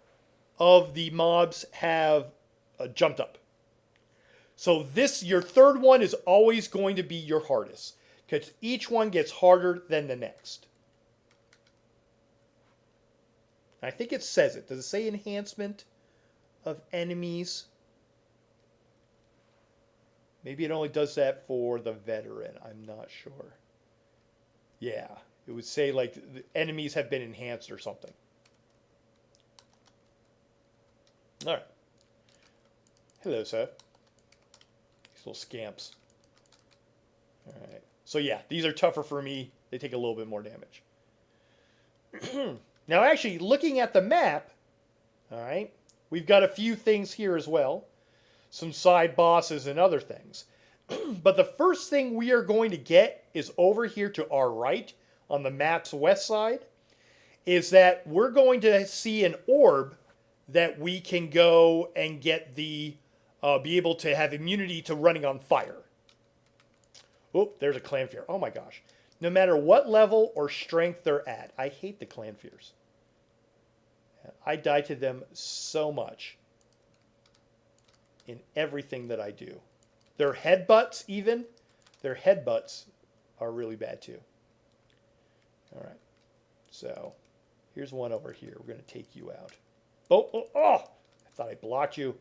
of the mobs have jumped up. So this, your third one is always going to be your hardest, because each one gets harder than the next. I think it says it. Does it say enhancement of enemies? Maybe it only does that for the veteran. I'm not sure. Yeah, it would say like the enemies have been enhanced or something. All right. Hello, sir. These little scamps. All right. So yeah, these are tougher for me. They take a little bit more damage. Now, actually, looking at the map, all right, we've got a few things here as well. Some side bosses and other things. But the first thing we are going to get is over here to our right on the map's west side, is that we're going to see an orb that we can go and get the, be able to have immunity to running on fire. Oh, there's a Clanfear. Oh my gosh. No matter what level or strength they're at, I hate the Clanfears. I die to them so much in everything that I do. Their headbutts even, their headbutts are really bad too. All right. So here's one over here. We're going to take you out. Oh, oh, oh! I thought I blocked you.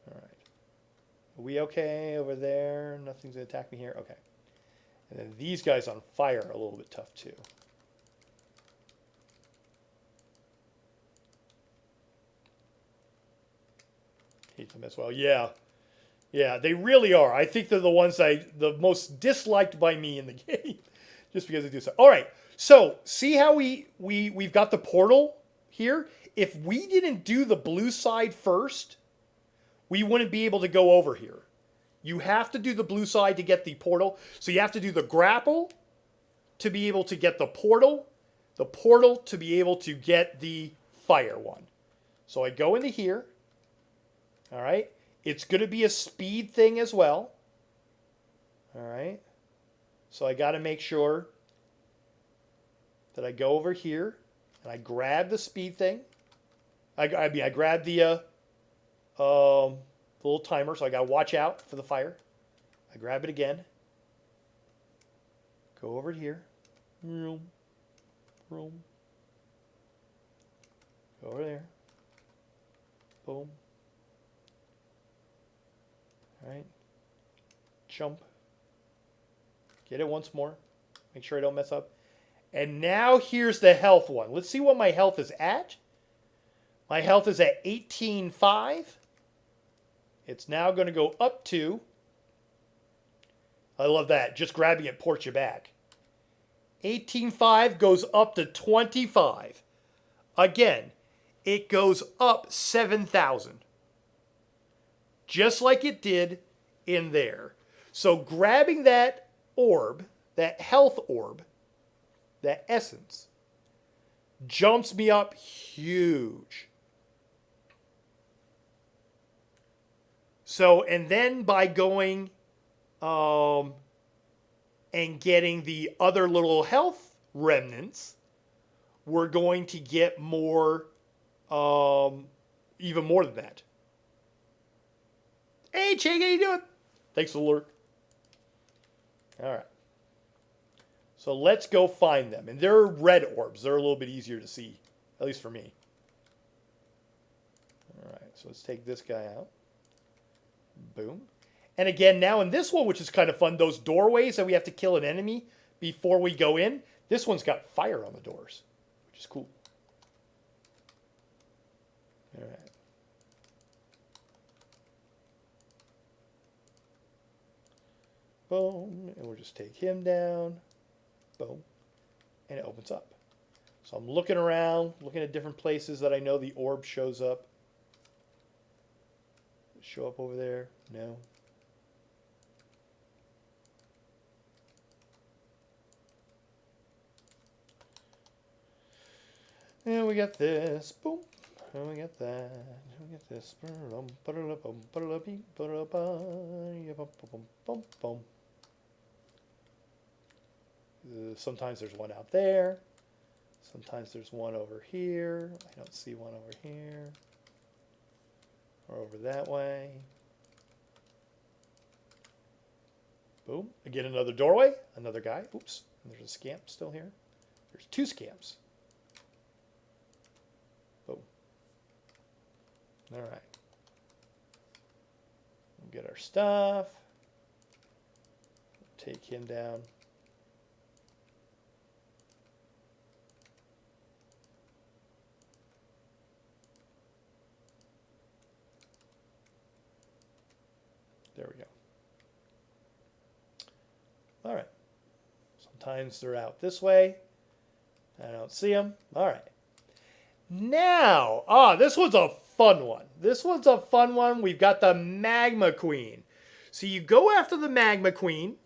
All right. Are we okay over there? Nothing's going to attack me here? Okay. And then these guys on fire are a little bit tough too. Hate them as well. Yeah. Yeah, they really are. I think they're the ones the most disliked by me in the game. Just because they do so. All right. So, see how we've got the portal here? If we didn't do the blue side first, we wouldn't be able to go over here. You have to do the blue side to get the portal. So you have to do the grapple to be able to get the portal to be able to get the fire one. So I go into here. All right. It's going to be a speed thing as well. All right. So I got to make sure that I go over here and I grab the speed thing. I mean, I grab the little timer, so I got to watch out for the fire. I grab it again. Go over here. Vroom, vroom. Go over there. Boom. All right. Jump. Get it once more. Make sure I don't mess up. And now here's the health one. Let's see what my health is at. My health is at 18.5. It's now going to go up to... I love that. Just grabbing it ports you back. 18.5 goes up to 25. Again, it goes up 7,000. Just like it did in there. So grabbing that orb, that health orb, that essence, jumps me up huge. So, and then by going and getting the other little health remnants, we're going to get more, even more than that. Hey, Chig, how you doing? Thanks for the lurk. All right. So let's go find them. And they're red orbs. They're a little bit easier to see, at least for me. All right, so let's take this guy out. Boom. And again, now in this one, which is kind of fun, those doorways that we have to kill an enemy before we go in, this one's got fire on the doors, which is cool. All right. Boom. And we'll just take him down. Boom. And it opens up. So I'm looking around, looking at different places that I know the orb shows up. Show up over there? No. And we got this. Boom. And we got that. And we got this. Sometimes there's one out there. Sometimes there's one over here. I don't see one over here. Or over that way. Boom. Again, another doorway. Another guy. Oops. And there's a scamp still here. There's two scamps. Boom. All right. We'll get our stuff. Take him down. There we go. All right. Sometimes they're out this way. I don't see them. All right. Now, this one's a fun one. This one's a fun one. We've got the Magma Queen. So you go after the Magma Queen.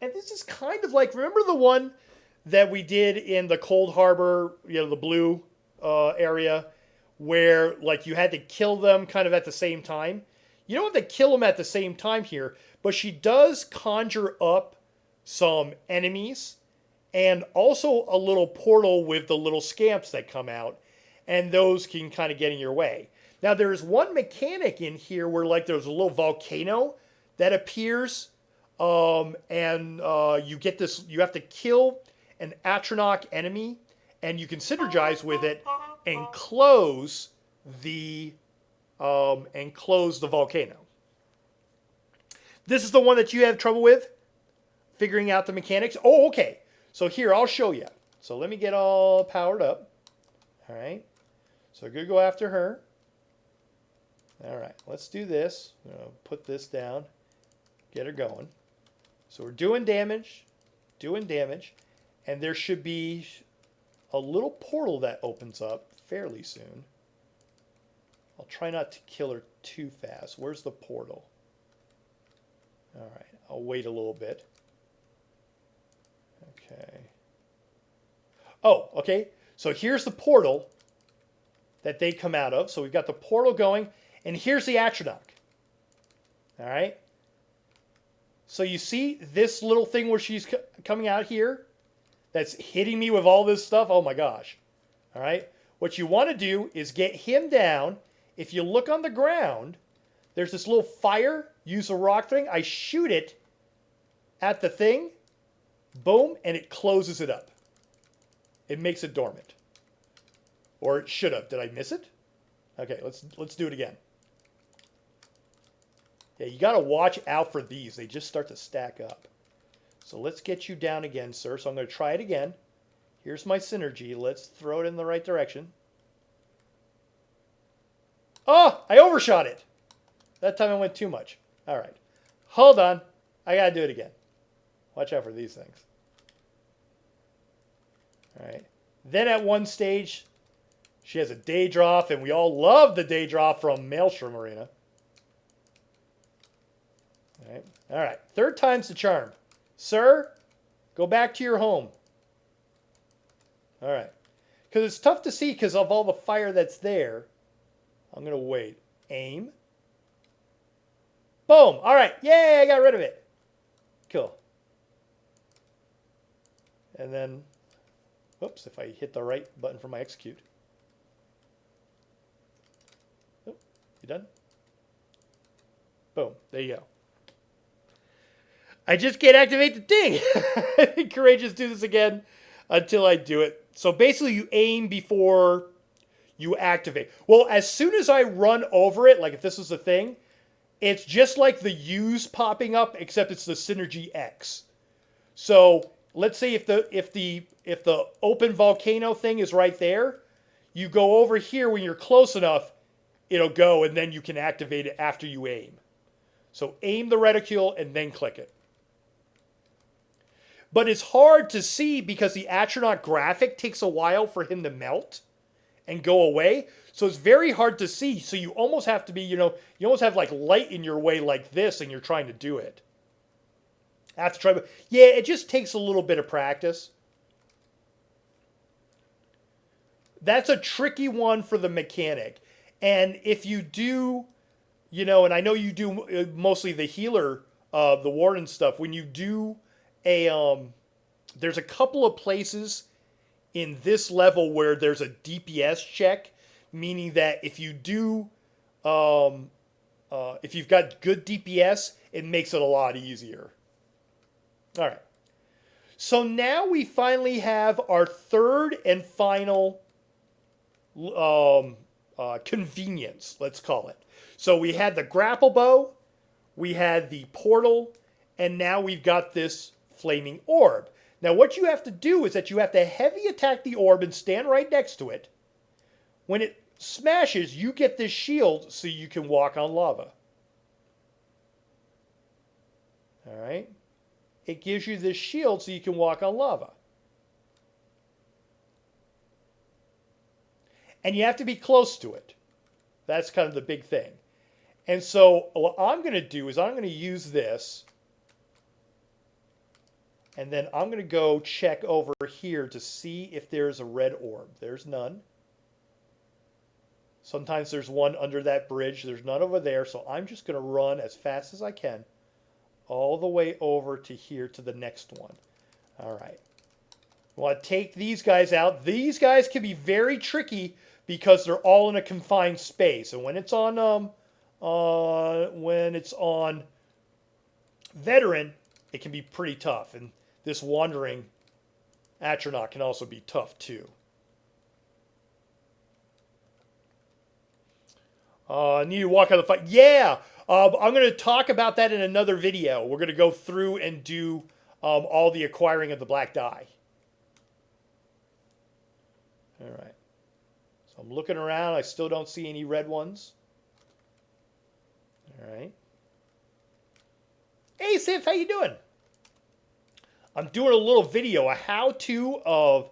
And this is kind of like, remember the one that we did in the Cold Harbor, the blue area, where like you had to kill them kind of at the same time? You don't have to kill them at the same time here, but she does conjure up some enemies and also a little portal with the little scamps that come out, and those can kind of get in your way. Now, there's one mechanic in here where like there's a little volcano that appears, and you get this, you have to kill an Atronach enemy, and you can synergize with it and close the volcano. This is the one that you have trouble with figuring out the mechanics. Oh, okay. So here, I'll show you. So let me get all powered up. All right. So we're going to go after her. All right. Let's do this. I'm going to put this down. Get her going. So we're doing damage. And there should be a little portal that opens up fairly soon. I'll try not to kill her too fast. Where's the portal? All right, I'll wait a little bit. Okay. Oh, okay. So here's the portal that they come out of. So we've got the portal going, and here's the Atronach. All right. So you see this little thing where she's coming out here? That's hitting me with all this stuff? Oh my gosh. All right. What you want to do is get him down. If you look on the ground, there's this little fire. Use a rock thing. I shoot it at the thing. Boom. And it closes it up. It makes it dormant. Or it should have. Did I miss it? Okay, let's do it again. Yeah, you got to watch out for these. They just start to stack up. So let's get you down again, sir. So I'm going to try it again. Here's my synergy. Let's throw it in the right direction. Oh, I overshot it. That time I went too much. All right. Hold on. I got to do it again. Watch out for these things. All right. Then at one stage, she has a Daedroth, and we all love the Daedroth from Maelstrom Arena. All right. All right. Third time's the charm. Sir, go back to your home. All right. Because it's tough to see because of all the fire that's there. I'm going to wait. Aim. Boom. All right. Yay, I got rid of it. Cool. And then, whoops, if I hit the right button for my execute. Oh, you done? Boom. There you go. I just can't activate the thing. Courageous, do this again until I do it. So basically you aim before you activate. Well, as soon as I run over it, like if this was a thing, it's just like the U's popping up, except it's the Synergy X. So let's say if the open volcano thing is right there, you go over here when you're close enough, it'll go, and then you can activate it after you aim. So aim the reticule and then click it. But it's hard to see because the Atronach graphic takes a while for him to melt and go away. So it's very hard to see. So you almost have to be, you almost have like light in your way like this and you're trying to do it. I have to try, but yeah, it just takes a little bit of practice. That's a tricky one for the mechanic. And if you do, and I know you do mostly the healer, the warden stuff, when you do there's a couple of places in this level where there's a DPS check, meaning that if you do, if you've got good DPS, it makes it a lot easier. All right. So now we finally have our third and final convenience, let's call it. So we had the grapple bow, we had the portal, and now we've got this flaming orb. Now what you have to do is that you have to heavy attack the orb and stand right next to it. When it smashes, you get this shield so you can walk on lava. All right. It gives you this shield so you can walk on lava. And you have to be close to it. That's kind of the big thing. And so what I'm going to do is I'm going to use this. And then I'm going to go check over here to see if there's a red orb. There's none. Sometimes there's one under that bridge. There's none over there. So I'm just going to run as fast as I can all the way over to here to the next one. All right. I want to take these guys out. These guys can be very tricky because they're all in a confined space. And when it's on veteran, it can be pretty tough. And this wandering Atronach can also be tough too. Need to walk out of the fight. Yeah, I'm going to talk about that in another video. We're going to go through and do all the acquiring of the black dye. All right. So I'm looking around. I still don't see any red ones. All right. Hey, Sif, how you doing? I'm doing a little video, a how-to of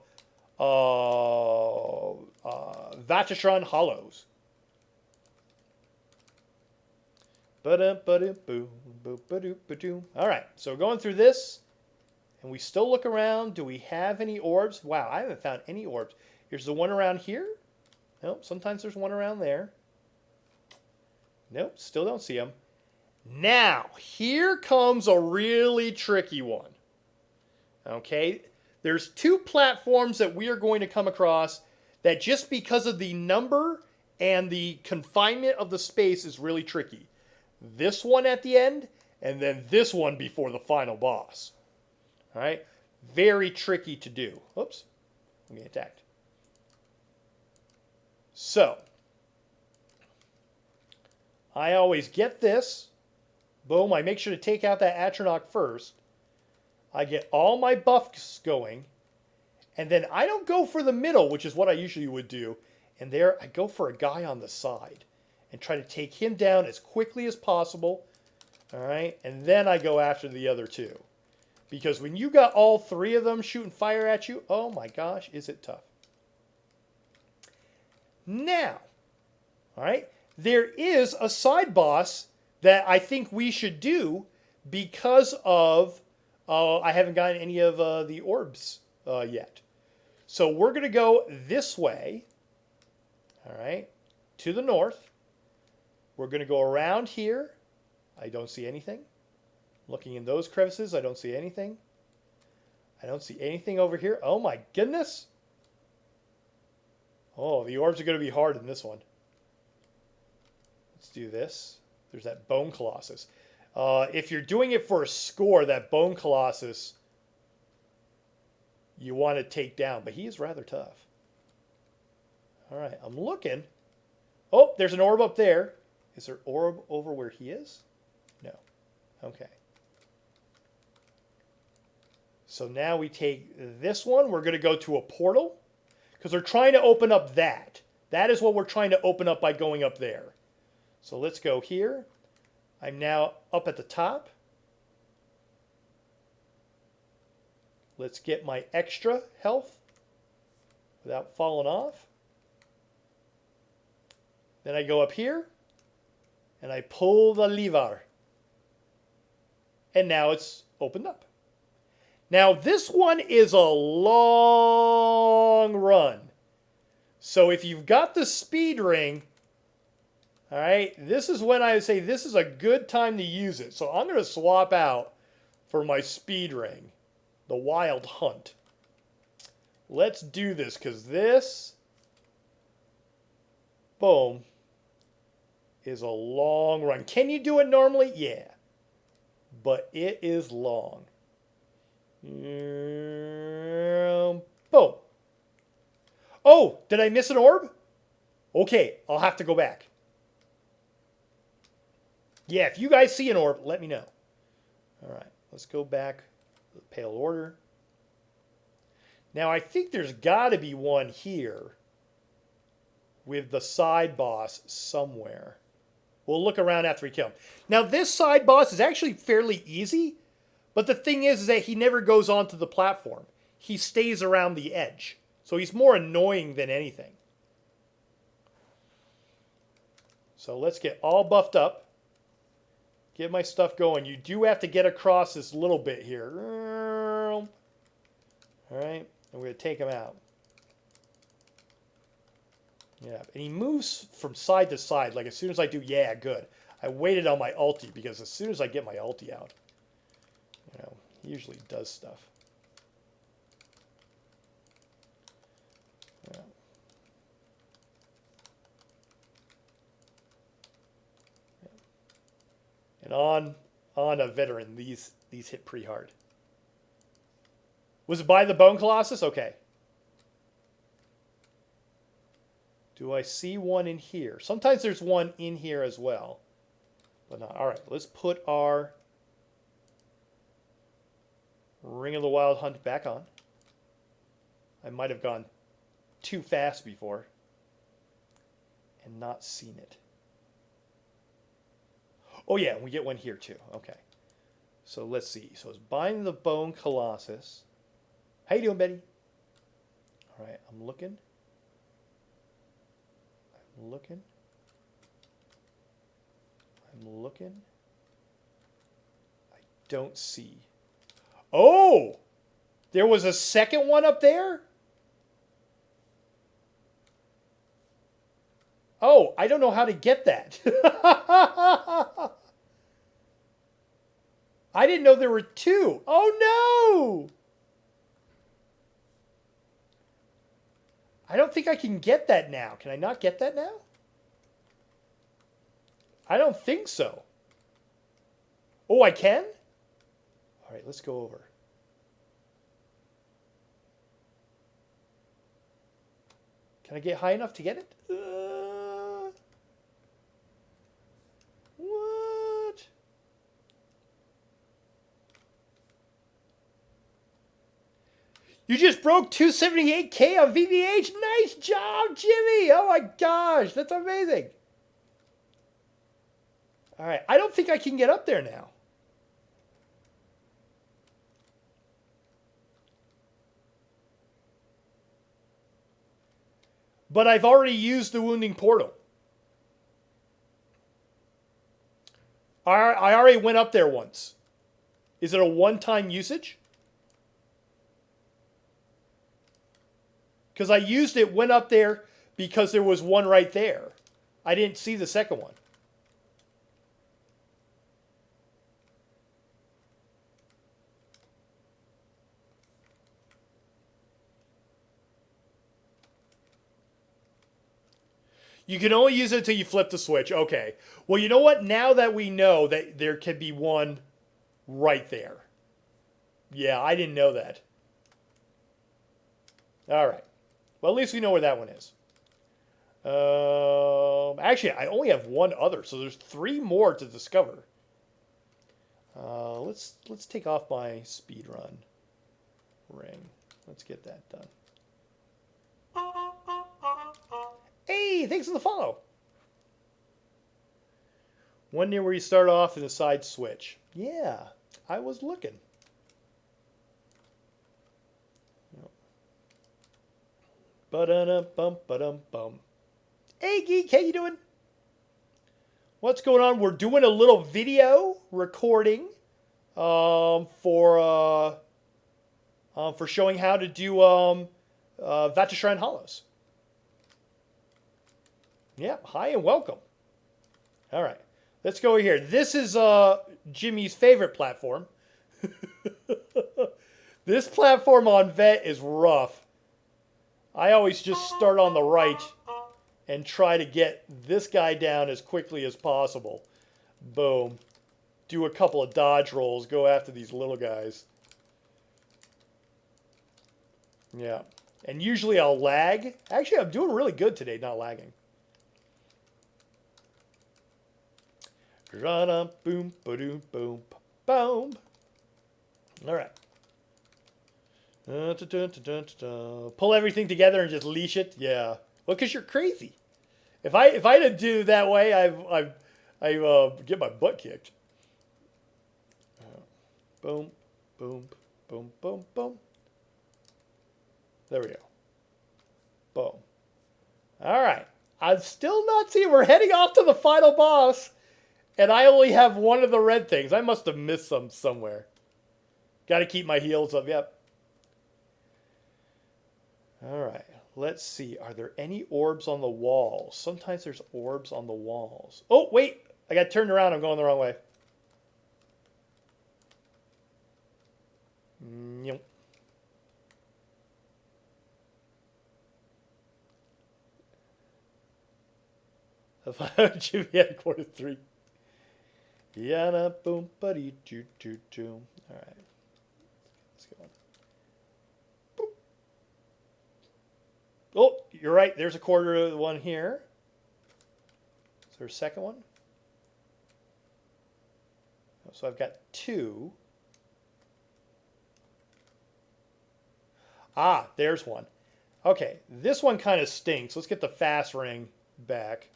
Vateshran Hallows. All right, so we're going through this, and we still look around. Do we have any orbs? Wow, I haven't found any orbs. Here's the one around here. Nope, sometimes there's one around there. Nope, still don't see them. Now, here comes a really tricky one. Okay? There's two platforms that we are going to come across that just because of the number and the confinement of the space is really tricky. This one at the end, and then this one before the final boss. All right? Very tricky to do. Oops. I'm getting attacked. So, I always get this. Boom, I make sure to take out that Atronach first. I get all my buffs going. And then I don't go for the middle, which is what I usually would do. And there I go for a guy on the side. And try to take him down as quickly as possible. Alright, and then I go after the other two. Because when you got all three of them shooting fire at you, oh my gosh, is it tough. Now, alright, there is a side boss that I think we should do because of I haven't gotten any of the orbs yet. So we're going to go this way, all right, to the north. We're going to go around here. I don't see anything. Looking in those crevices, I don't see anything. I don't see anything over here. Oh my goodness. Oh, the orbs are going to be hard in this one. Let's do this. There's that Bone Colossus. If you're doing it for a score, that Bone Colossus, you want to take down. But he is rather tough. All right, I'm looking. Oh, there's an orb up there. Is there orb over where he is? No. Okay. So now we take this one. We're going to go to a portal. Because they're trying to open up that. That is what we're trying to open up by going up there. So let's go here. I'm now up at the top. Let's get my extra health without falling off. Then I go up here and I pull the lever. And now it's opened up. Now this one is a long run. So if you've got the speed ring, all right, this is when I would say this is a good time to use it. So I'm going to swap out for my speed ring, the Wild Hunt. Let's do this because this, boom, is a long run. Can you do it normally? Yeah. But it is long. Boom. Oh, did I miss an orb? Okay, I'll have to go back. Yeah, if you guys see an orb, let me know. All right, let's go back to the Pale Order. Now, I think there's got to be one here with the side boss somewhere. We'll look around after we kill him. Now, this side boss is actually fairly easy, but the thing is that he never goes onto the platform. He stays around the edge. So he's more annoying than anything. So let's get all buffed up. Get my stuff going. You do have to get across this little bit here. All right. And we're going to take him out. Yeah. And he moves from side to side. Like as soon as I do, yeah, good. I waited on my ulti because as soon as I get my ulti out, you know, he usually does stuff. Yeah. And on a veteran, these hit pretty hard. Was it by the Bone Colossus? Okay. Do I see one in here? Sometimes there's one in here as well. But not. All right, let's put our Ring of the Wild Hunt back on. I might have gone too fast before and not seen it. Oh yeah, we get one here too. Okay. So let's see. So it's Bind the Bone Colossus. How you doing, Betty? All right, I'm looking. I'm looking. I'm looking. I don't see. Oh! There was a second one up there? Oh, I don't know how to get that. I didn't know there were two. Oh no! I don't think I can get that now. Can I not get that now? I don't think so. Oh, I can? All right, let's go over. Can I get high enough to get it? What? You just broke 278K on VVH. Nice job, Jimmy. Oh my gosh, that's amazing. All right, I don't think I can get up there now. But I've already used the wounding portal. I already went up there once. Is it a one-time usage? Because I used it, went up there because there was one right there. I didn't see the second one. You can only use it until you flip the switch. Okay. Well, you know what? Now that we know that there could be one right there. Yeah, I didn't know that. All right. Well, at least we know where that one is. Actually, I only have one other, so there's 3 more to discover. Let's take off my speed run ring. Let's get that done. Hey, thanks for the follow. One near where you start off in the side switch. Yeah, I was looking. Ba-da-dum-bum, ba-dum-bum. Hey, Geek, how you doing? What's going on? We're doing a little video recording for showing how to do Vateshran Hallows. Yeah, hi and welcome. All right, let's go over here. This is Jimmy's favorite platform. This platform on Vet is rough. I always just start on the right and try to get this guy down as quickly as possible. Boom. Do a couple of dodge rolls, go after these little guys. Yeah. And usually I'll lag. Actually, I'm doing really good today, not lagging. Boom, ba-doom, boom, boom. All right. Pull everything together and just leash it. Yeah. Well, because you're crazy. If I had to do that way, I get my butt kicked. Boom, boom, boom, boom, boom. There we go. Boom. All right. I'm still not seeing. We're heading off to the final boss. And I only have one of the red things. I must have missed some somewhere. Got to keep my heels up. Yep. All right. Let's see. Are there any orbs on the walls? Sometimes there's orbs on the walls. Oh, wait. I got turned around. I'm going the wrong way. Nope. Jimmy had quarter 3. Yana boom buddy choo choo choo. All right, let's go on. Boop. Oh, you're right. There's a quarter of the one here. Is there a second one? So I've got 2. Ah, there's one. Okay, this one kind of stinks. Let's get the fast ring back.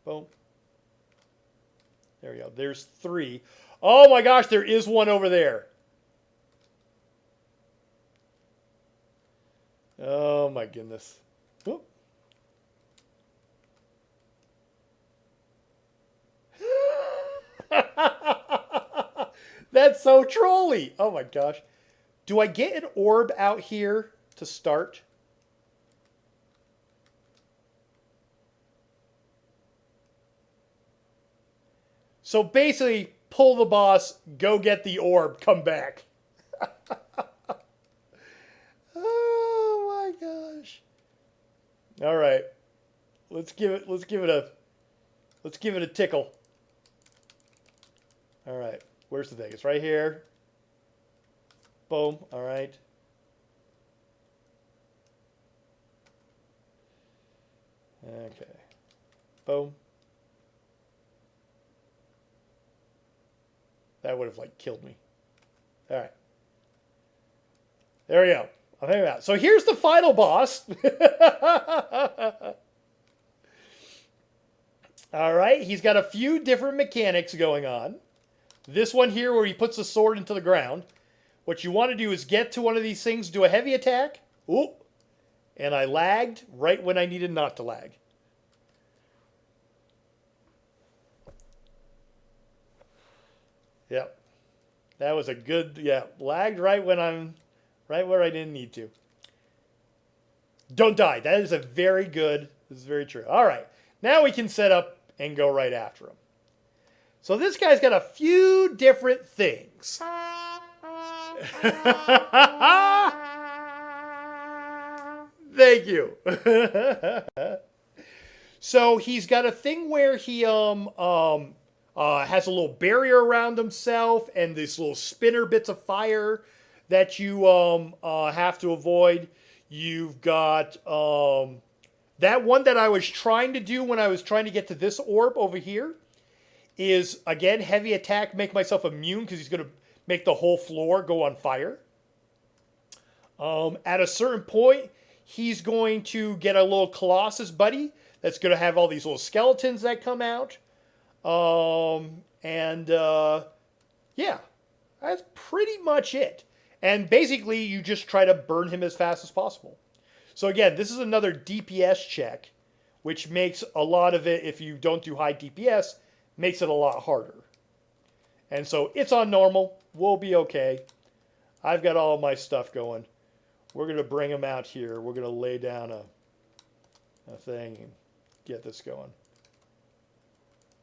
Boom. There we go. There's 3. Oh my gosh, there is one over there. Oh my goodness. Whoop. That's so trolly. Oh my gosh. Do I get an orb out here to start? So basically, pull the boss, go get the orb, come back. Oh my gosh. All right. Let's give it a tickle. All right. Where's the thing? It's right here. Boom. All right. Okay. Boom. That would have like killed me. All right. There we go. I'll figure it out. So here's the final boss. All right. He's got a few different mechanics going on. This one here where he puts the sword into the ground. What you want to do is get to one of these things, do a heavy attack. Ooh. And I lagged right when I needed not to lag. Yep. That was a good, yeah, lagged right where I didn't need to. Don't die. That is a very good, this is very true. All right. Now we can set up and go right after him. So this guy's got a few different things. Thank you. So he's got a thing where he has a little barrier around himself and these little spinner bits of fire that you have to avoid. You've got that one that I was trying to do when I was trying to get to this orb over here is, again, heavy attack, make myself immune because he's going to make the whole floor go on fire. At a certain point, he's going to get a little Colossus buddy that's going to have all these little skeletons that come out. Yeah, that's pretty much it. And basically, you just try to burn him as fast as possible. So again, this is another DPS check, which makes a lot of it, if you don't do high DPS, makes it a lot harder. And so it's on normal. We'll be okay. I've got all my stuff going. We're going to bring him out here. We're going to lay down a thing and get this going.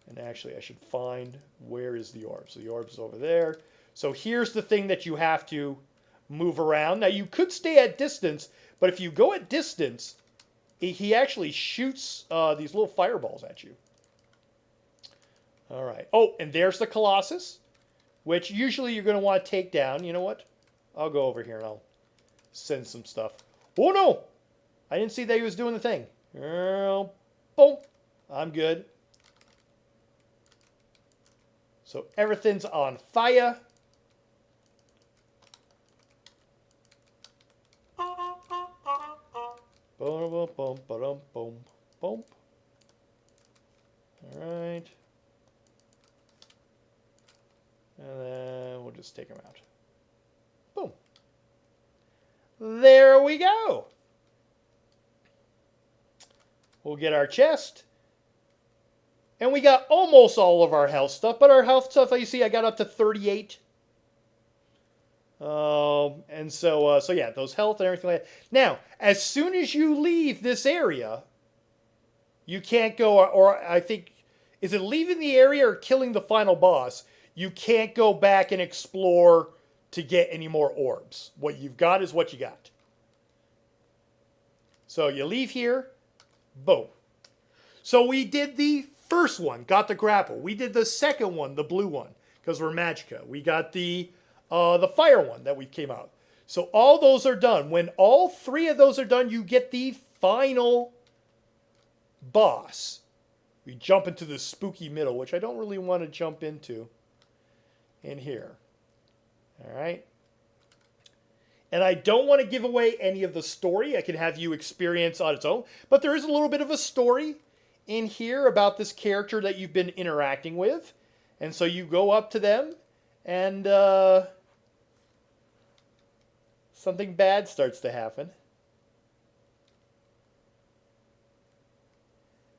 And actually, I should find where is the orb. So the orb's over there. So here's the thing that you have to move around. Now, you could stay at distance, but if you go at distance, he actually shoots these little fireballs at you. All right. Oh, and there's the Colossus, which usually you're going to want to take down. You know what? I'll go over here and I'll send some stuff. Oh, no! I didn't see that he was doing the thing. Boom. I'm good. So everything's on fire. Boom, boom, boom, boom, boom, boom. All right. And then we'll just take them out. Boom. There we go. We'll get our chest. And we got almost all of our health stuff. But our health stuff, you see, I got up to 38. And so yeah, those health and everything like that. Now, as soon as you leave this area, you can't go, or I think, is it leaving the area or killing the final boss? You can't go back and explore to get any more orbs. What you've got is what you got. So you leave here, boom. So we did the first one, got the grapple. We did the second one, the blue one, because we're Magicka. We got the fire one that we came out. So all those are done. When all three of those are done, you get the final boss. We jump into the spooky middle, which I don't really want to jump into in here. All right. And I don't want to give away any of the story. I can have you experience on its own. But there is a little bit of a story in here about this character that you've been interacting with. And so you go up to them and something bad starts to happen.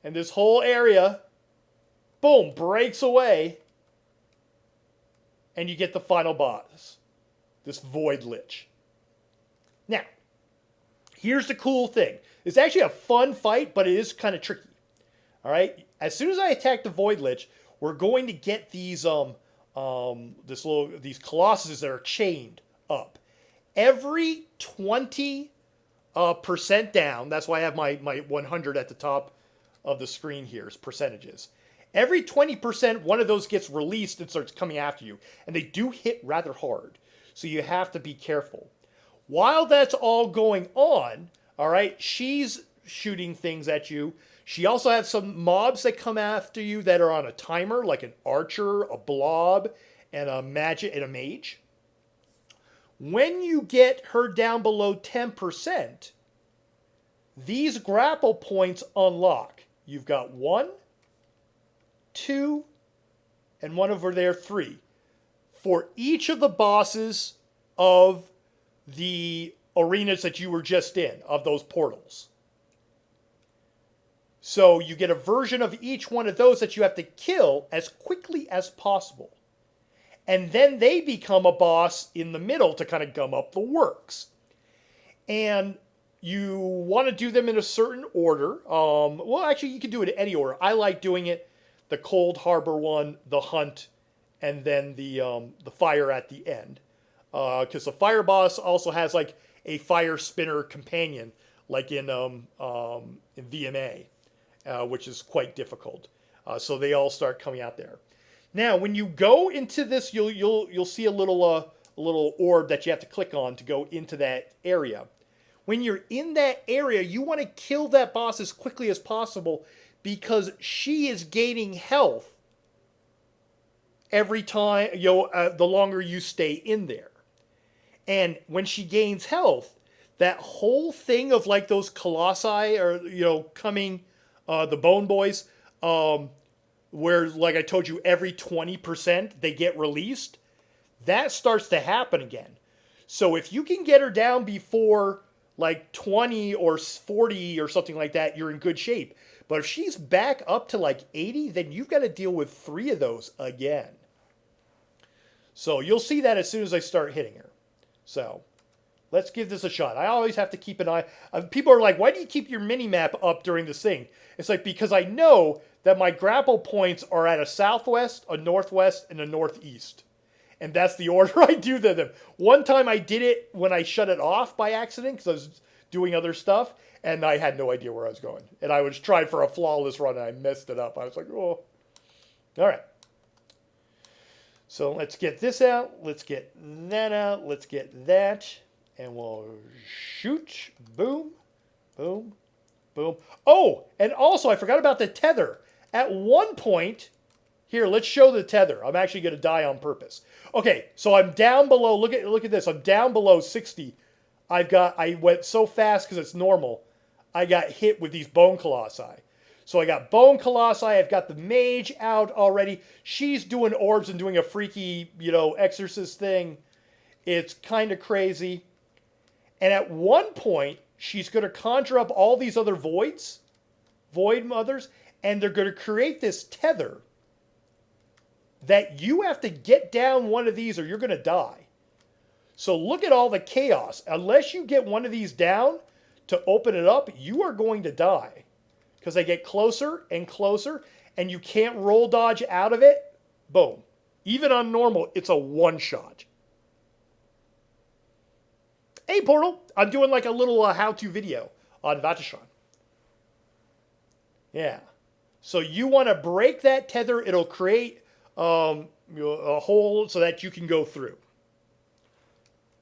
And this whole area, boom, breaks away. And you get the final boss, this Void Lich. Now, here's the cool thing. It's actually a fun fight, but it is kind of tricky. All right? As soon as I attack the Void Lich, we're going to get these these colossuses that are chained up. Every 20% down, that's why I have my 100 at the top of the screen here, is percentages. Every 20%, one of those gets released and starts coming after you. And they do hit rather hard. So you have to be careful. While that's all going on, all right, she's shooting things at you. She also has some mobs that come after you that are on a timer, like an archer, a blob, and a mage. When you get her down below 10%, these grapple points unlock. You've got 1, 2, and one over there, 3. For each of the bosses of the arenas that you were just in, of those portals. So you get a version of each one of those that you have to kill as quickly as possible. And then they become a boss in the middle to kind of gum up the works. And you want to do them in a certain order. Well, actually, you can do it in any order. I like doing it the Cold Harbor one, the Hunt, and then the Fire at the end. Because the Fire boss also has like a Fire Spinner companion, like in VMA, which is quite difficult. So they all start coming out there. Now, when you go into this, you'll see a little orb that you have to click on to go into that area. When you're in that area, you want to kill that boss as quickly as possible because she is gaining health every time, the longer you stay in there. And when she gains health, that whole thing of like those colossi or, coming, the bone boys, where, like I told you, every 20% they get released, that starts to happen again. So if you can get her down before like 20 or 40 or something like that, you're in good shape. But if she's back up to like 80, then you've got to deal with 3 of those again. So you'll see that as soon as I start hitting her. So let's give this a shot. I always have to keep an eye. People are like, why do you keep your mini-map up during this thing? It's like, because I know that my grapple points are at a southwest, a northwest, and a northeast. And that's the order I do them. One time I did it when I shut it off by accident because I was doing other stuff, and I had no idea where I was going. And I was trying for a flawless run, and I messed it up. I was like, oh. All right. So let's get this out. Let's get that out. Let's get that. And we'll shoot. Boom. Boom. Boom. Oh, and also I forgot about the tether. At one point, here, let's show the tether. I'm actually going to die on purpose. Okay, so I'm down below. Look at this. I'm down below 60. I went so fast because it's normal. I got hit with these bone colossi. So I got bone colossi. I've got the mage out already. She's doing orbs and doing a freaky, exorcist thing. It's kind of crazy. And at one point, she's going to conjure up all these other void mothers, and they're going to create this tether that you have to get down one of these or you're going to die. So look at all the chaos. Unless you get one of these down to open it up, you are going to die. Because they get closer and closer, and you can't roll dodge out of it. Boom. Even on normal, it's a one-shot. Hey, Portal. I'm doing like a little how-to video on Vateshran. Yeah. So you want to break that tether. It'll create a hole so that you can go through.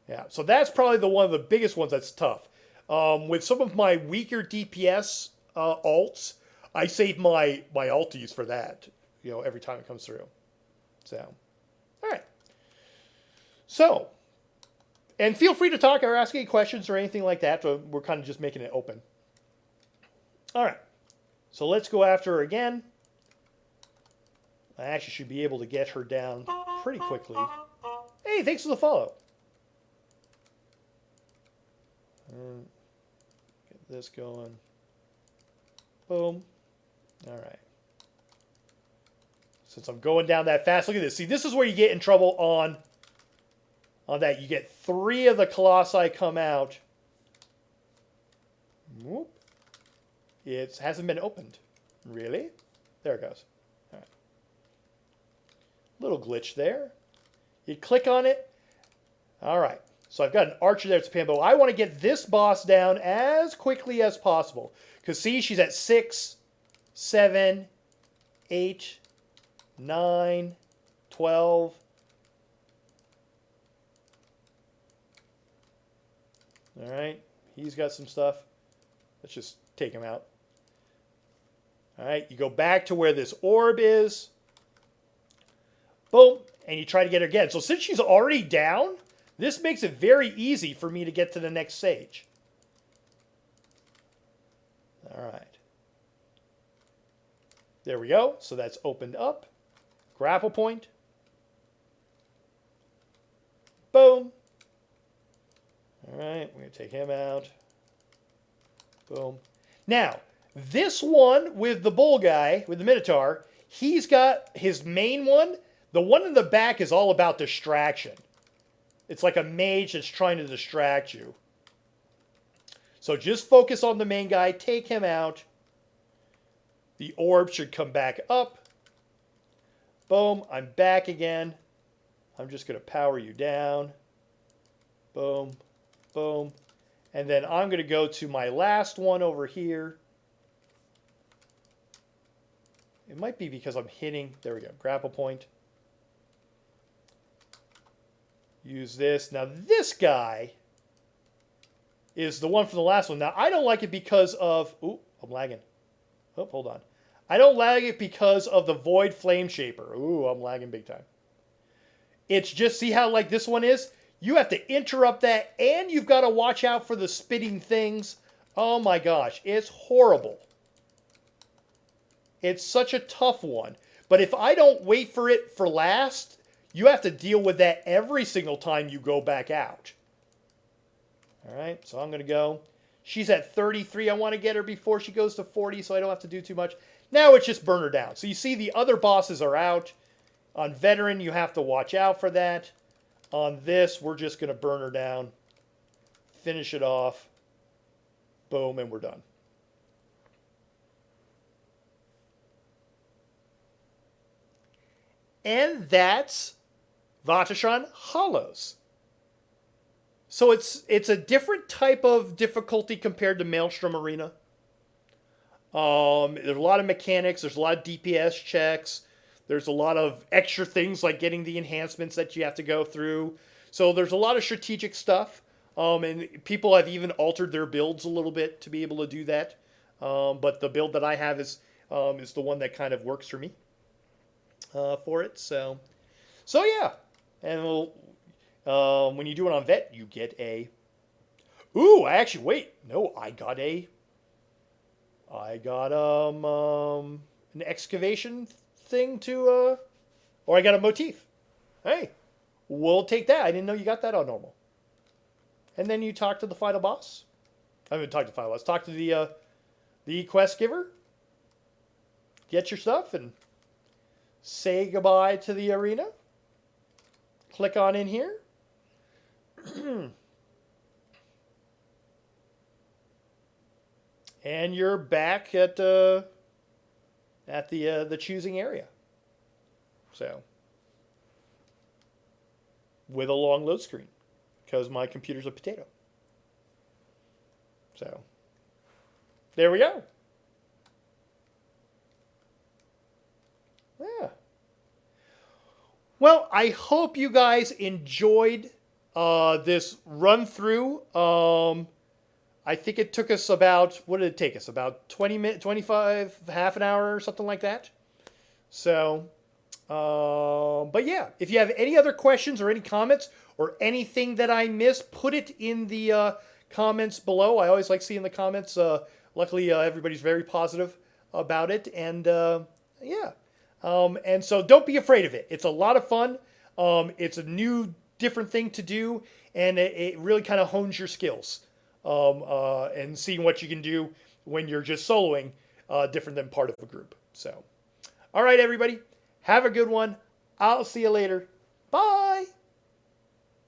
Yeah. So that's probably one of the biggest ones that's tough. With some of my weaker DPS alts, I save my alties for that, every time it comes through. So, all right. So, and feel free to talk or ask any questions or anything like that. So we're kind of just making it open. All right. So let's go after her again. I actually should be able to get her down pretty quickly. Hey, thanks for the follow. Get this going. Boom. All right. Since I'm going down that fast, look at this. See, this is where you get in trouble on that. You get 3 of the colossi come out. Whoop. It hasn't been opened. Really? There it goes. All right. Little glitch there. You click on it. All right. So I've got an archer there to pan, but I want to get this boss down as quickly as possible. Because see, she's at 6, 7, 8, 9, 12. All right. He's got some stuff. Let's just take him out. All right. You go back to where this orb is. Boom. And you try to get her again. So since she's already down, this makes it very easy for me to get to the next stage. All right. There we go. So that's opened up. Grapple point. Boom. All right. We're going to take him out. Boom. Now, this one with the bull guy, with the Minotaur, he's got his main one. The one in the back is all about distraction. It's like a mage that's trying to distract you. So just focus on the main guy. Take him out. The orb should come back up. Boom. I'm back again. I'm just going to power you down. Boom. Boom. And then I'm going to go to my last one over here. It might be because I'm hitting. There we go. Grapple point. Use this. Now this guy is the one from the last one. Now I don't like it because of... Ooh, I'm lagging. Oh, hold on. I don't lag it because of the Void Flame Shaper. Ooh, I'm lagging big time. It's just, see how like this one is? You have to interrupt that and you've got to watch out for the spitting things. Oh my gosh, it's horrible. It's such a tough one. But if I don't wait for it for last... You have to deal with that every single time you go back out. All right, so I'm going to go. She's at 33. I want to get her before she goes to 40 so I don't have to do too much. Now it's just burn her down. So you see the other bosses are out. On Veteran, you have to watch out for that. On this, we're just going to burn her down. Finish it off. Boom, and we're done. And that's Vateshran Hallows. So it's a different type of difficulty compared to Maelstrom Arena. There's a lot of mechanics. There's a lot of DPS checks. There's a lot of extra things like getting the enhancements that you have to go through. So there's a lot of strategic stuff. And people have even altered their builds a little bit to be able to do that. But the build that I have is the one that kind of works for me for it. So yeah. And when you do it on Vet, you get a... Ooh, I actually... Wait. No, I got an excavation thing to... Or I got a motif. Hey, we'll take that. I didn't know you got that on normal. And then you talk to the final boss. I mean, talk to the final boss. Talk to the quest giver. Get your stuff and say goodbye to the arena. Click on in here. And you're back at the choosing area. So with a long load screen because my computer's a potato. So there we go. Yeah. Well, I hope you guys enjoyed this run through. I think it took us about, what did it take us? About 20 minutes, 25, half an hour or something like that. So, but yeah, if you have any other questions or any comments or anything that I missed, put it in the comments below. I always like seeing the comments. Luckily, everybody's very positive about it. And yeah. And so don't be afraid of it. It's a lot of fun. It's a new, different thing to do. And it really kind of hones your skills. And seeing what you can do when you're just soloing, different than part of a group. So, all right, everybody. Have a good one. I'll see you later. Bye.